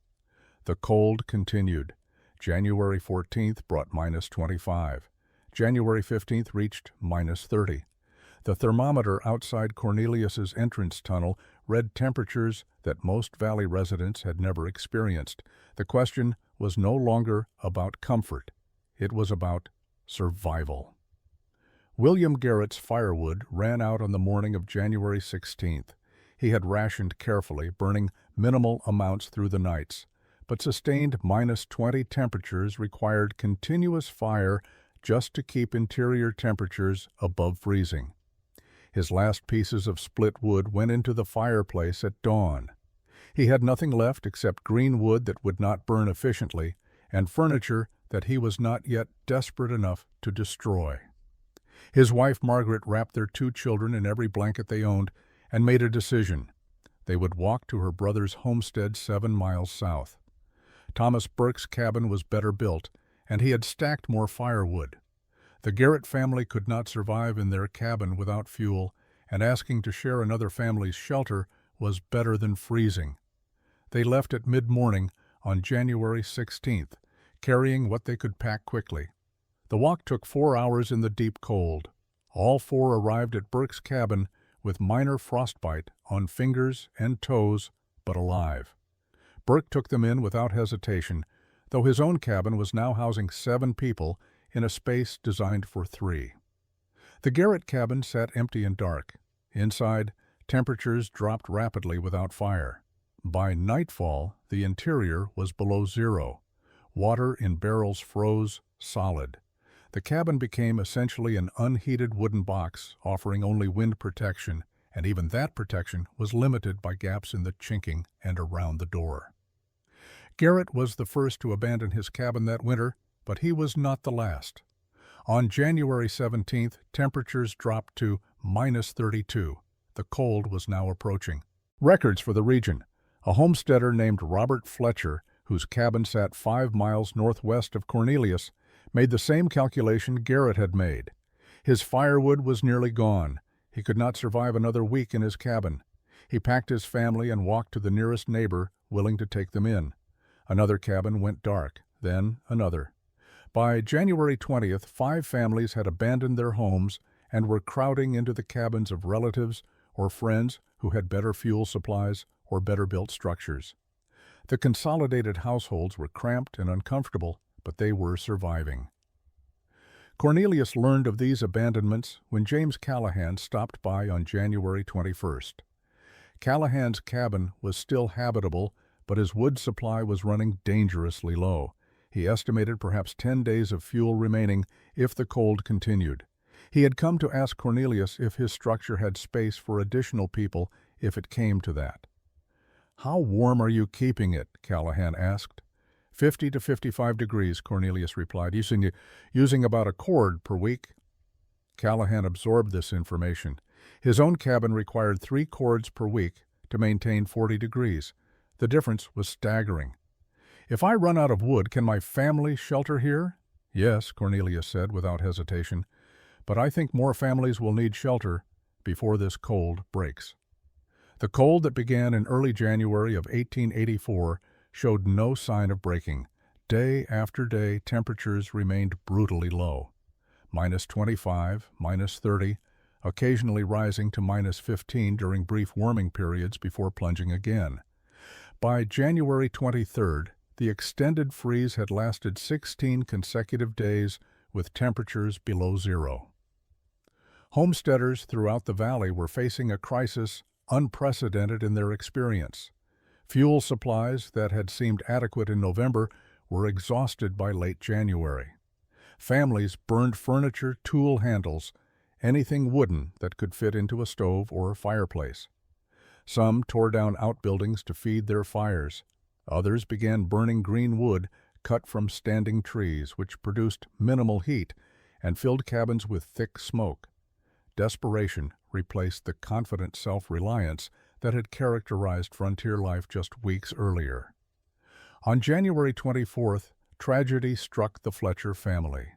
The cold continued. January 14th brought -25. January 15th reached -30. The thermometer outside Cornelius's entrance tunnel read temperatures that most valley residents had never experienced. The question was no longer about comfort. It was about survival. William Garrett's firewood ran out on the morning of January 16th. He had rationed carefully, burning minimal amounts through the nights. but sustained -20 temperatures required continuous fire just to keep interior temperatures above freezing. His last pieces of split wood went into the fireplace at dawn. He had nothing left except green wood that would not burn efficiently and furniture that he was not yet desperate enough to destroy. His wife Margaret wrapped their 2 children in every blanket they owned and made a decision. They would walk to her brother's homestead 7 miles south. Thomas Burke's cabin was better built, and he had stacked more firewood. The Garrett family could not survive in their cabin without fuel, and asking to share another family's shelter was better than freezing. They left at mid-morning on January 16th, carrying what they could pack quickly. The walk took 4 hours in the deep cold. All 4 arrived at Burke's cabin with minor frostbite on fingers and toes, but alive. Burke took them in without hesitation, though his own cabin was now housing 7 people in a space designed for 3. The Garrett cabin sat empty and dark. Inside, temperatures dropped rapidly without fire. By nightfall, the interior was below zero. Water in barrels froze solid. The cabin became essentially an unheated wooden box, offering only wind protection, and even that protection was limited by gaps in the chinking and around the door. Garrett was the first to abandon his cabin that winter, but he was not the last. On January 17th, temperatures dropped to -32. The cold was now approaching. Records for the region. A homesteader named Robert Fletcher, whose cabin sat 5 miles northwest of Cornelius, made the same calculation Garrett had made. His firewood was nearly gone. He could not survive another week in his cabin. He packed his family and walked to the nearest neighbor, willing to take them in. Another cabin went dark, then another. By January 20th, 5 families had abandoned their homes and were crowding into the cabins of relatives or friends who had better fuel supplies or better-built structures. The consolidated households were cramped and uncomfortable, but they were surviving. Cornelius learned of these abandonments when James Callahan stopped by on January 21st. Callahan's cabin was still habitable, but his wood supply was running dangerously low. He estimated perhaps 10 days of fuel remaining if the cold continued. He had come to ask Cornelius if his structure had space for additional people if it came to that. "How warm are you keeping it?" Callahan asked. 50 to 55 degrees, Cornelius replied, using about a cord per week. Callahan absorbed this information. His own cabin required 3 cords per week to maintain 40 degrees. The difference was staggering. "If I run out of wood, can my family shelter here?" "Yes," Cornelius said without hesitation, "but I think more families will need shelter before this cold breaks." The cold that began in early January of 1884 showed no sign of breaking. Day after day, temperatures remained brutally low. -25, -30, occasionally rising to -15 during brief warming periods before plunging again. By January 23rd, the extended freeze had lasted 16 consecutive days with temperatures below zero. Homesteaders throughout the valley were facing a crisis unprecedented in their experience. Fuel supplies that had seemed adequate in November were exhausted by late January. Families burned furniture, tool handles, anything wooden that could fit into a stove or a fireplace. Some tore down outbuildings to feed their fires. Others began burning green wood cut from standing trees, which produced minimal heat and filled cabins with thick smoke. Desperation replaced the confident self-reliance that had characterized frontier life just weeks earlier. On January 24th, tragedy struck the Fletcher family.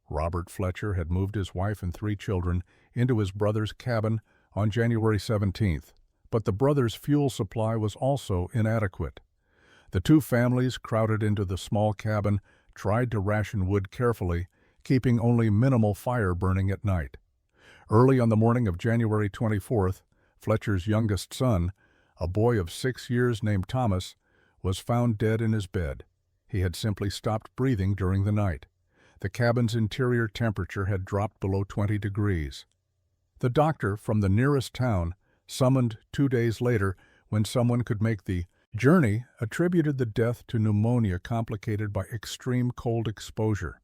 Robert Fletcher had moved his wife and 3 children into his brother's cabin on January 17th, but the brothers' fuel supply was also inadequate. The 2 families crowded into the small cabin tried to ration wood carefully, keeping only minimal fire burning at night. Early on the morning of January 24th, Fletcher's youngest son, a boy of 6 years named Thomas, was found dead in his bed. He had simply stopped breathing during the night. The cabin's interior temperature had dropped below 20 degrees. The doctor from the nearest town summoned 2 days later when someone could make the Journey attributed the death to pneumonia complicated by extreme cold exposure.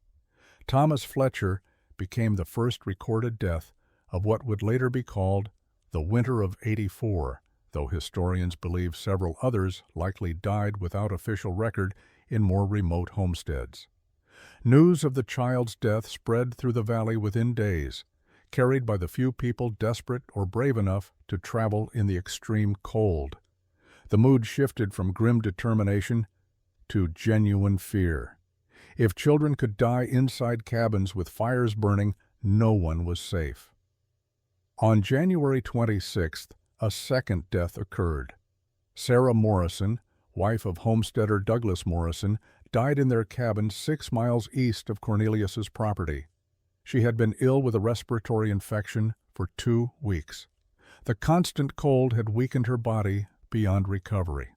Thomas Fletcher became the first recorded death of what would later be called the Winter of '84, though historians believe several others likely died without official record in more remote homesteads. News of the child's death spread through the valley within days, carried by the few people desperate or brave enough to travel in the extreme cold. The mood shifted from grim determination to genuine fear. If children could die inside cabins with fires burning, no one was safe. On January 26th, a second death occurred. Sarah Morrison, wife of homesteader Douglas Morrison, died in their cabin 6 miles east of Cornelius's property. She had been ill with a respiratory infection for 2 weeks. The constant cold had weakened her body beyond recovery.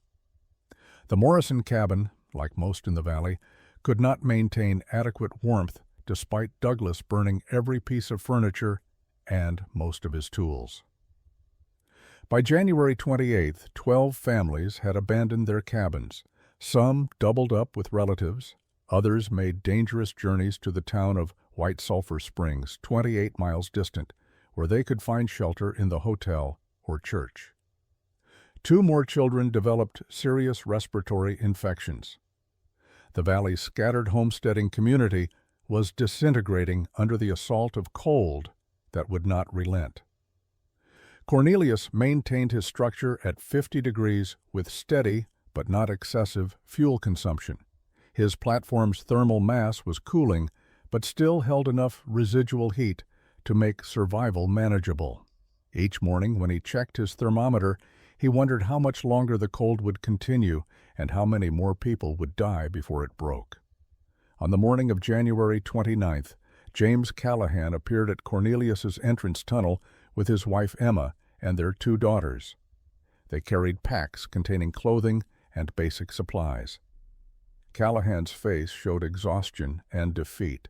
The Morrison cabin, like most in the valley, could not maintain adequate warmth despite Douglas burning every piece of furniture and most of his tools. By January 28th, 12 families had abandoned their cabins. Some doubled up with relatives. Others made dangerous journeys to the town of White Sulphur Springs, 28 miles distant, where they could find shelter in the hotel or church. 2 more children developed serious respiratory infections. The valley's scattered homesteading community was disintegrating under the assault of cold that would not relent. Cornelius maintained his structure at 50 degrees with steady, but not excessive, fuel consumption. His platform's thermal mass was cooling, but still held enough residual heat to make survival manageable. Each morning when he checked his thermometer, he wondered how much longer the cold would continue and how many more people would die before it broke. On the morning of January 29th, James Callahan appeared at Cornelius's entrance tunnel with his wife Emma and their 2 daughters. They carried packs containing clothing and basic supplies. Callahan's face showed exhaustion and defeat.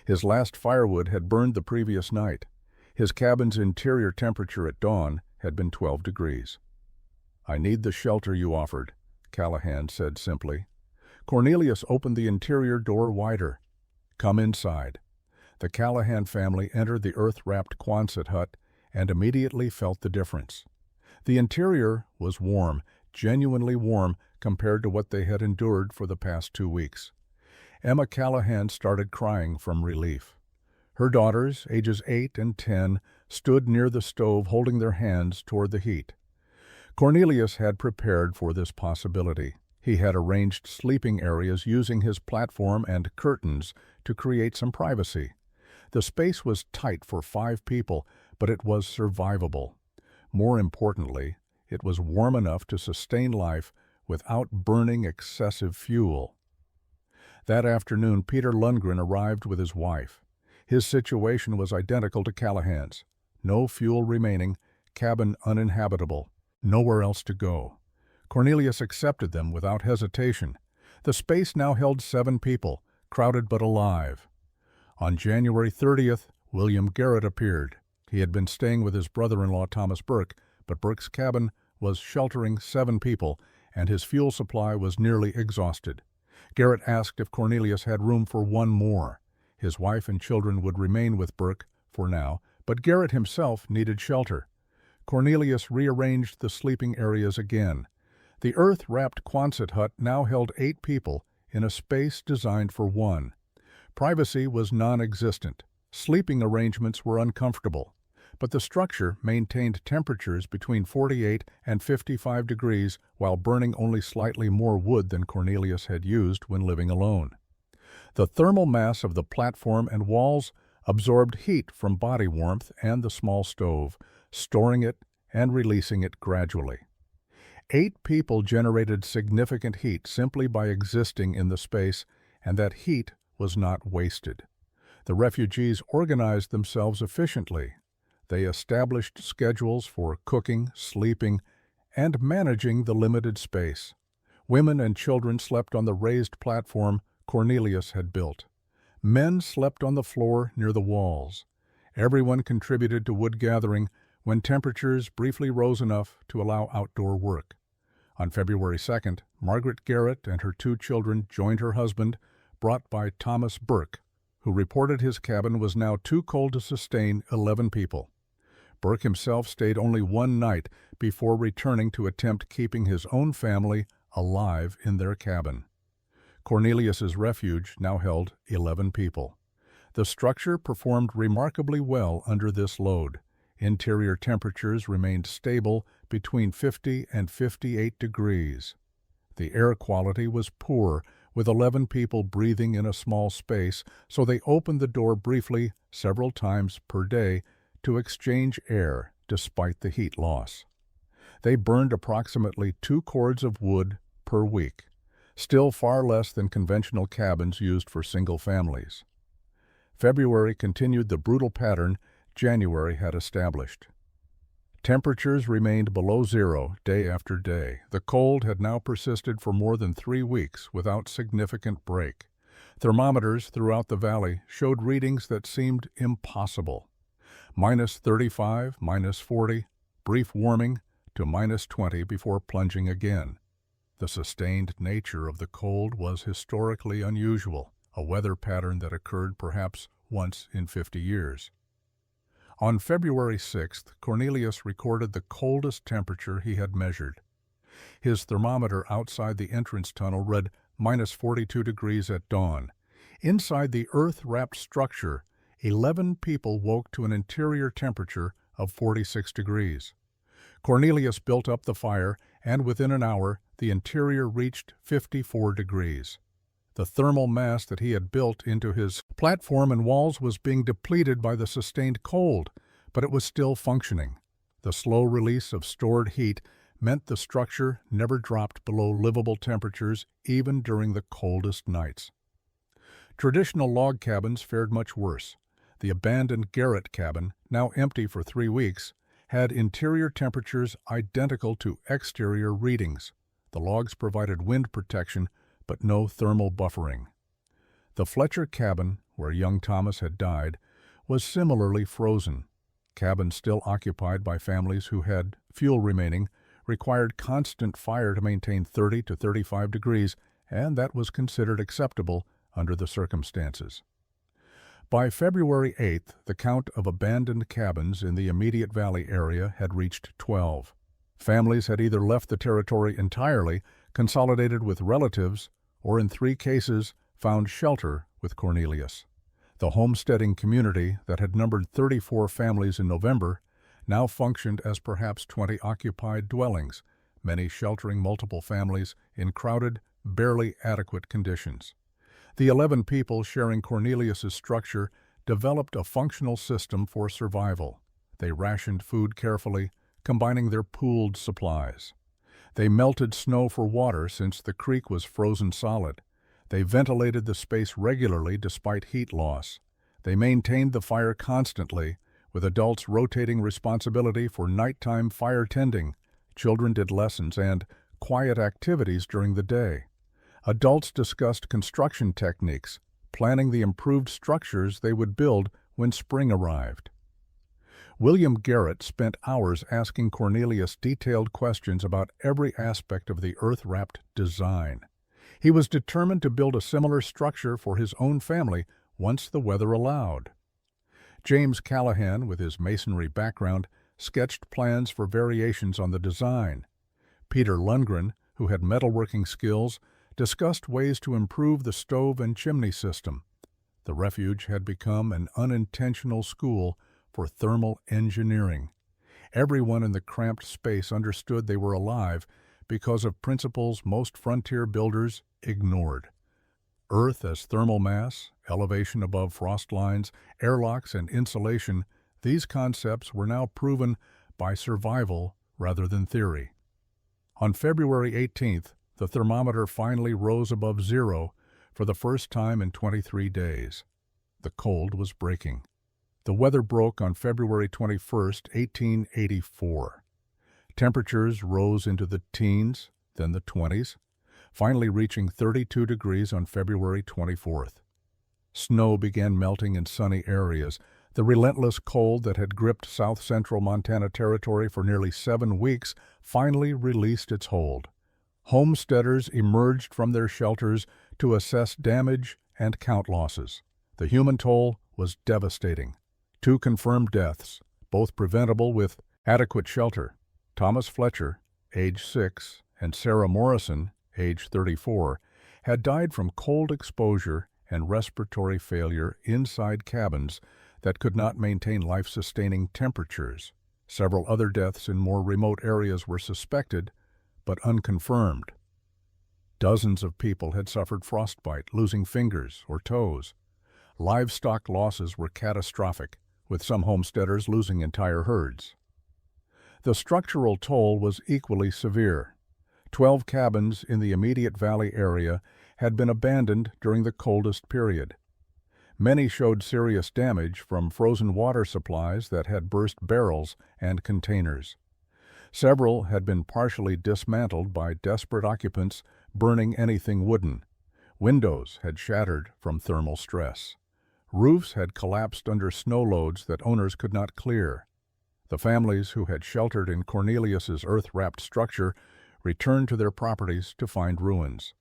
His last firewood had burned the previous night. His cabin's interior temperature at dawn had been 12 degrees. "I need the shelter you offered," Callahan said simply. Cornelius opened the interior door wider. "Come inside." The Callahan family entered the earth-wrapped Quonset hut and immediately felt the difference. The interior was warm, genuinely warm compared to what they had endured for the past 2 weeks. Emma Callahan started crying from relief. Her daughters, ages 8 and 10, stood near the stove holding their hands toward the heat. Cornelius had prepared for this possibility. He had arranged sleeping areas using his platform and curtains to create some privacy. The space was tight for 5 people, but it was survivable. More importantly, it was warm enough to sustain life without burning excessive fuel. That afternoon, Peter Lundgren arrived with his wife. His situation was identical to Callahan's. No fuel remaining, cabin uninhabitable, nowhere else to go. Cornelius accepted them without hesitation. The space now held 7 people, crowded but alive. On January 30th, William Garrett appeared. He had been staying with his brother-in-law Thomas Burke, but Burke's cabin was sheltering 7 people, and his fuel supply was nearly exhausted. Garrett asked if Cornelius had room for 1 more. His wife and children would remain with Burke for now, but Garrett himself needed shelter. Cornelius rearranged the sleeping areas again. The earth-wrapped Quonset hut now held 8 people in a space designed for 1. Privacy was non-existent. Sleeping arrangements were uncomfortable, but the structure maintained temperatures between 48 and 55 degrees while burning only slightly more wood than Cornelius had used when living alone. The thermal mass of the platform and walls absorbed heat from body warmth and the small stove, storing it and releasing it gradually. 8 people generated significant heat simply by existing in the space, and that heat was not wasted. The refugees organized themselves efficiently. They established schedules for cooking, sleeping, and managing the limited space. Women and children slept on the raised platform Cornelius had built. Men slept on the floor near the walls. Everyone contributed to wood gathering when temperatures briefly rose enough to allow outdoor work. On February 2nd, Margaret Garrett and her 2 children joined her husband, brought by Thomas Burke, who reported his cabin was now too cold to sustain 11 people. Burke himself stayed only 1 night before returning to attempt keeping his own family alive in their cabin. Cornelius's refuge now held 11 people. The structure performed remarkably well under this load. Interior temperatures remained stable between 50 and 58 degrees. The air quality was poor, with 11 people breathing in a small space, so they opened the door briefly several times per day to exchange air despite the heat loss. They burned approximately 2 cords of wood per week, still far less than conventional cabins used for single families. February continued the brutal pattern January had established. Temperatures remained below zero day after day. The cold had now persisted for more than 3 weeks without significant break. Thermometers throughout the valley showed readings that seemed impossible. -35, -40, brief warming to -20 before plunging again. The sustained nature of the cold was historically unusual, a weather pattern that occurred perhaps once in 50 years. On February 6th, Cornelius recorded the coldest temperature he had measured. His thermometer outside the entrance tunnel read -42 degrees at dawn. Inside the earth-wrapped structure, 11 people woke to an interior temperature of 46 degrees. Cornelius built up the fire, and within an hour, the interior reached 54 degrees. The thermal mass that he had built into his platform and walls was being depleted by the sustained cold, but it was still functioning. The slow release of stored heat meant the structure never dropped below livable temperatures even during the coldest nights. Traditional log cabins fared much worse. The abandoned Garrett cabin, now empty for 3 weeks, had interior temperatures identical to exterior readings. The logs provided wind protection, but no thermal buffering. The Fletcher cabin, where young Thomas had died, was similarly frozen. Cabins still occupied by families who had fuel remaining required constant fire to maintain 30 to 35 degrees, and that was considered acceptable under the circumstances. By February 8th, the count of abandoned cabins in the immediate valley area had reached 12. Families had either left the territory entirely, consolidated with relatives, or in 3 cases found shelter with Cornelius. The homesteading community that had numbered 34 families in November now functioned as perhaps 20 occupied dwellings, many sheltering multiple families in crowded, barely adequate conditions. The 11 people sharing Cornelius's structure developed a functional system for survival. They rationed food carefully, combining their pooled supplies. They melted snow for water since the creek was frozen solid. They ventilated the space regularly despite heat loss. They maintained the fire constantly, with adults rotating responsibility for nighttime fire tending. Children did lessons and quiet activities during the day. Adults discussed construction techniques, planning the improved structures they would build when spring arrived. William Garrett spent hours asking Cornelius detailed questions about every aspect of the earth-wrapped design. He was determined to build a similar structure for his own family once the weather allowed. James Callahan, with his masonry background, sketched plans for variations on the design. Peter Lundgren, who had metalworking skills, discussed ways to improve the stove and chimney system. The refuge had become an unintentional school for thermal engineering. Everyone in the cramped space understood they were alive because of principles most frontier builders ignored. Earth as thermal mass, elevation above frost lines, airlocks, and insulation, these concepts were now proven by survival rather than theory. On February 18th, the thermometer finally rose above zero for the first time in 23 days. The cold was breaking. The weather broke on February 21st, 1884. Temperatures rose into the teens, then the 20s, finally reaching 32 degrees on February 24th. Snow began melting in sunny areas. The relentless cold that had gripped south-central Montana Territory for nearly 7 weeks finally released its hold. Homesteaders emerged from their shelters to assess damage and count losses. The human toll was devastating. 2 confirmed deaths, both preventable with adequate shelter. Thomas Fletcher, age 6, and Sarah Morrison, age 34, had died from cold exposure and respiratory failure inside cabins that could not maintain life-sustaining temperatures. Several other deaths in more remote areas were suspected, but unconfirmed. Dozens of people had suffered frostbite, losing fingers or toes. Livestock losses were catastrophic, with some homesteaders losing entire herds. The structural toll was equally severe. 12 cabins in the immediate valley area had been abandoned during the coldest period. Many showed serious damage from frozen water supplies that had burst barrels and containers. Several had been partially dismantled by desperate occupants burning anything wooden. Windows had shattered from thermal stress. Roofs had collapsed under snow loads that owners could not clear. The families who had sheltered in Cornelius's earth-wrapped structure returned to their properties to find ruins.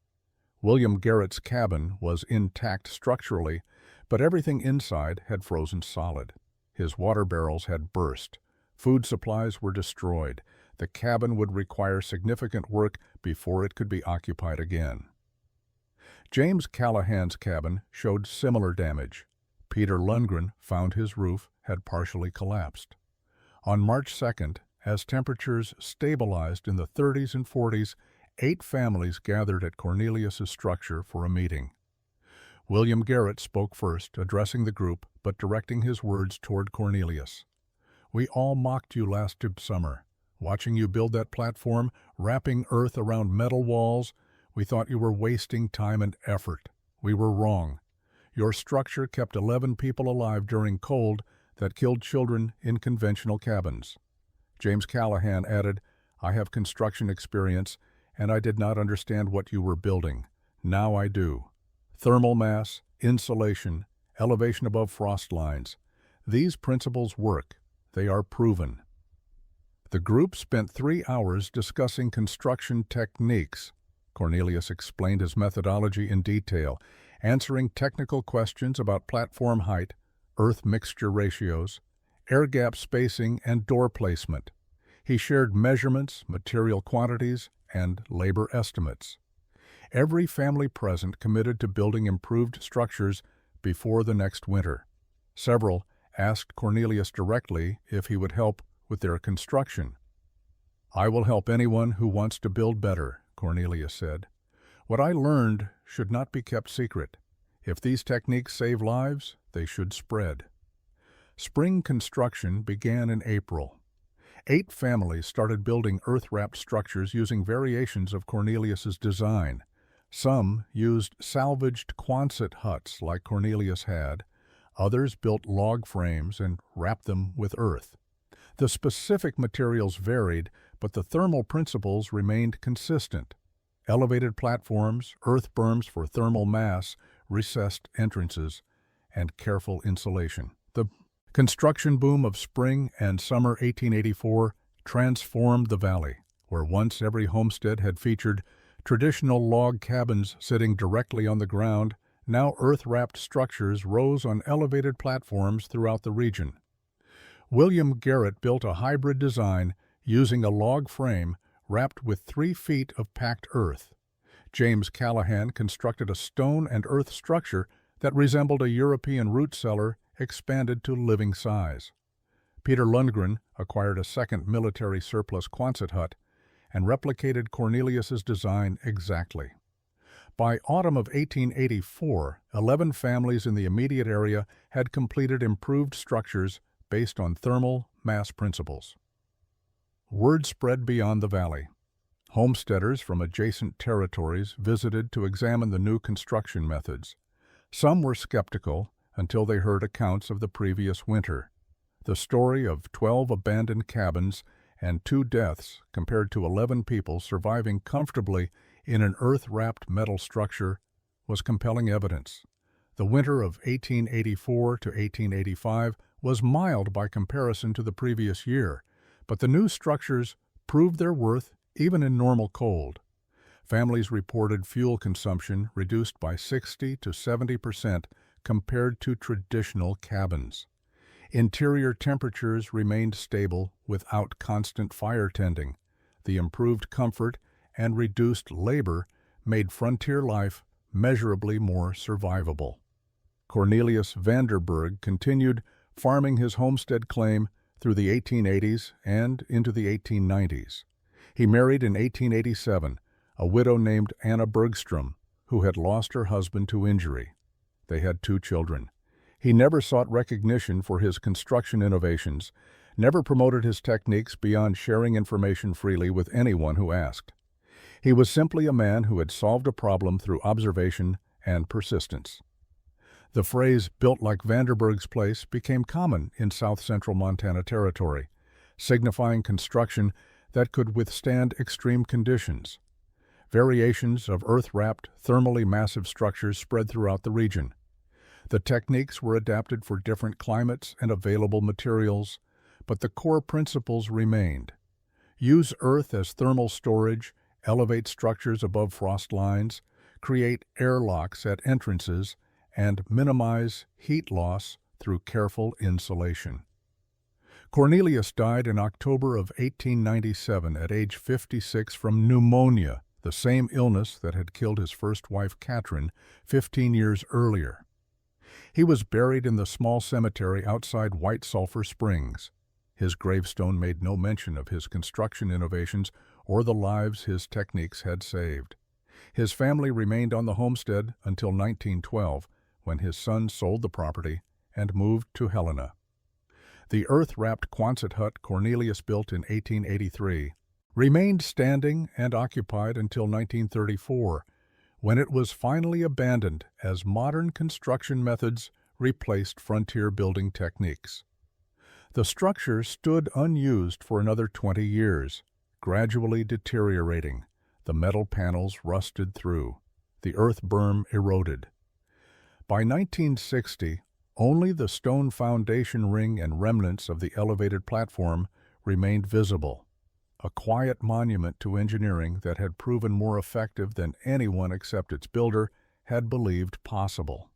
William Garrett's cabin was intact structurally, but everything inside had frozen solid. His water barrels had burst. Food supplies were destroyed. The cabin would require significant work before it could be occupied again. James Callahan's cabin showed similar damage. Peter Lundgren found his roof had partially collapsed. On March 2nd, as temperatures stabilized in the 30s and 40s, 8 families gathered at Cornelius's structure for a meeting. William Garrett spoke first, addressing the group, but directing his words toward Cornelius. "We all mocked you last summer. Watching you build that platform, wrapping earth around metal walls, we thought you were wasting time and effort. We were wrong. Your structure kept 11 people alive during cold that killed children in conventional cabins." James Callahan added, "I have construction experience, and I did not understand what you were building. Now I do. Thermal mass, insulation, elevation above frost lines. These principles work. They are proven." The group spent 3 hours discussing construction techniques. Cornelius explained his methodology in detail, answering technical questions about platform height, earth mixture ratios, air gap spacing, and door placement. He shared measurements, material quantities, and labor estimates. Every family present committed to building improved structures before the next winter. Several asked Cornelius directly if he would help with their construction. "I will help anyone who wants to build better," Cornelius said. "What I learned should not be kept secret. If these techniques save lives, they should spread." Spring construction began in April. 8 families started building earth-wrapped structures using variations of Cornelius's design. Some used salvaged Quonset huts like Cornelius had. Others built log frames and wrapped them with earth. The specific materials varied, but the thermal principles remained consistent. Elevated platforms, earth berms for thermal mass, recessed entrances, and careful insulation. The construction boom of spring and summer 1884 transformed the valley, where once every homestead had featured traditional log cabins sitting directly on the ground. Now earth-wrapped structures rose on elevated platforms throughout the region. William Garrett built a hybrid design using a log frame wrapped with 3 feet of packed earth. James Callahan constructed a stone and earth structure that resembled a European root cellar expanded to living size. Peter Lundgren acquired a second military surplus Quonset hut and replicated Cornelius's design exactly. By autumn of 1884, 11 families in the immediate area had completed improved structures based on thermal mass principles. Word spread beyond the valley. Homesteaders from adjacent territories visited to examine the new construction methods. Some were skeptical until they heard accounts of the previous winter. The story of 12 abandoned cabins and 2 deaths compared to 11 people surviving comfortably in an earth-wrapped metal structure was compelling evidence. The winter of 1884 to 1885 was mild by comparison to the previous year, but the new structures proved their worth even in normal cold. Families reported fuel consumption reduced by 60 to 70% compared to traditional cabins. Interior temperatures remained stable without constant fire tending. The improved comfort and reduced labor made frontier life measurably more survivable. Cornelius Van Der Berg continued farming his homestead claim through the 1880s and into the 1890s. He married in 1887 a widow named Anna Bergstrom, who had lost her husband to injury. They had 2 children. He never sought recognition for his construction innovations, never promoted his techniques beyond sharing information freely with anyone who asked. He was simply a man who had solved a problem through observation and persistence. The phrase "built like Van Der Berg's place" became common in south-central Montana Territory, signifying construction that could withstand extreme conditions. Variations of earth-wrapped, thermally massive structures spread throughout the region. The techniques were adapted for different climates and available materials, but the core principles remained. Use earth as thermal storage, elevate structures above frost lines, create airlocks at entrances, and minimize heat loss through careful insulation. Cornelius died in October of 1897 at age 56 from pneumonia, the same illness that had killed his first wife, Katrin, 15 years earlier. He was buried in the small cemetery outside White Sulphur Springs. His gravestone made no mention of his construction innovations or the lives his techniques had saved. His family remained on the homestead until 1912, when his son sold the property and moved to Helena. The earth-wrapped Quonset hut Cornelius built in 1883 remained standing and occupied until 1934, when it was finally abandoned as modern construction methods replaced frontier building techniques. The structure stood unused for another 20 years, gradually deteriorating. The metal panels rusted through. The earth berm eroded. By 1960, only the stone foundation ring and remnants of the elevated platform remained visible, a quiet monument to engineering that had proven more effective than anyone except its builder had believed possible.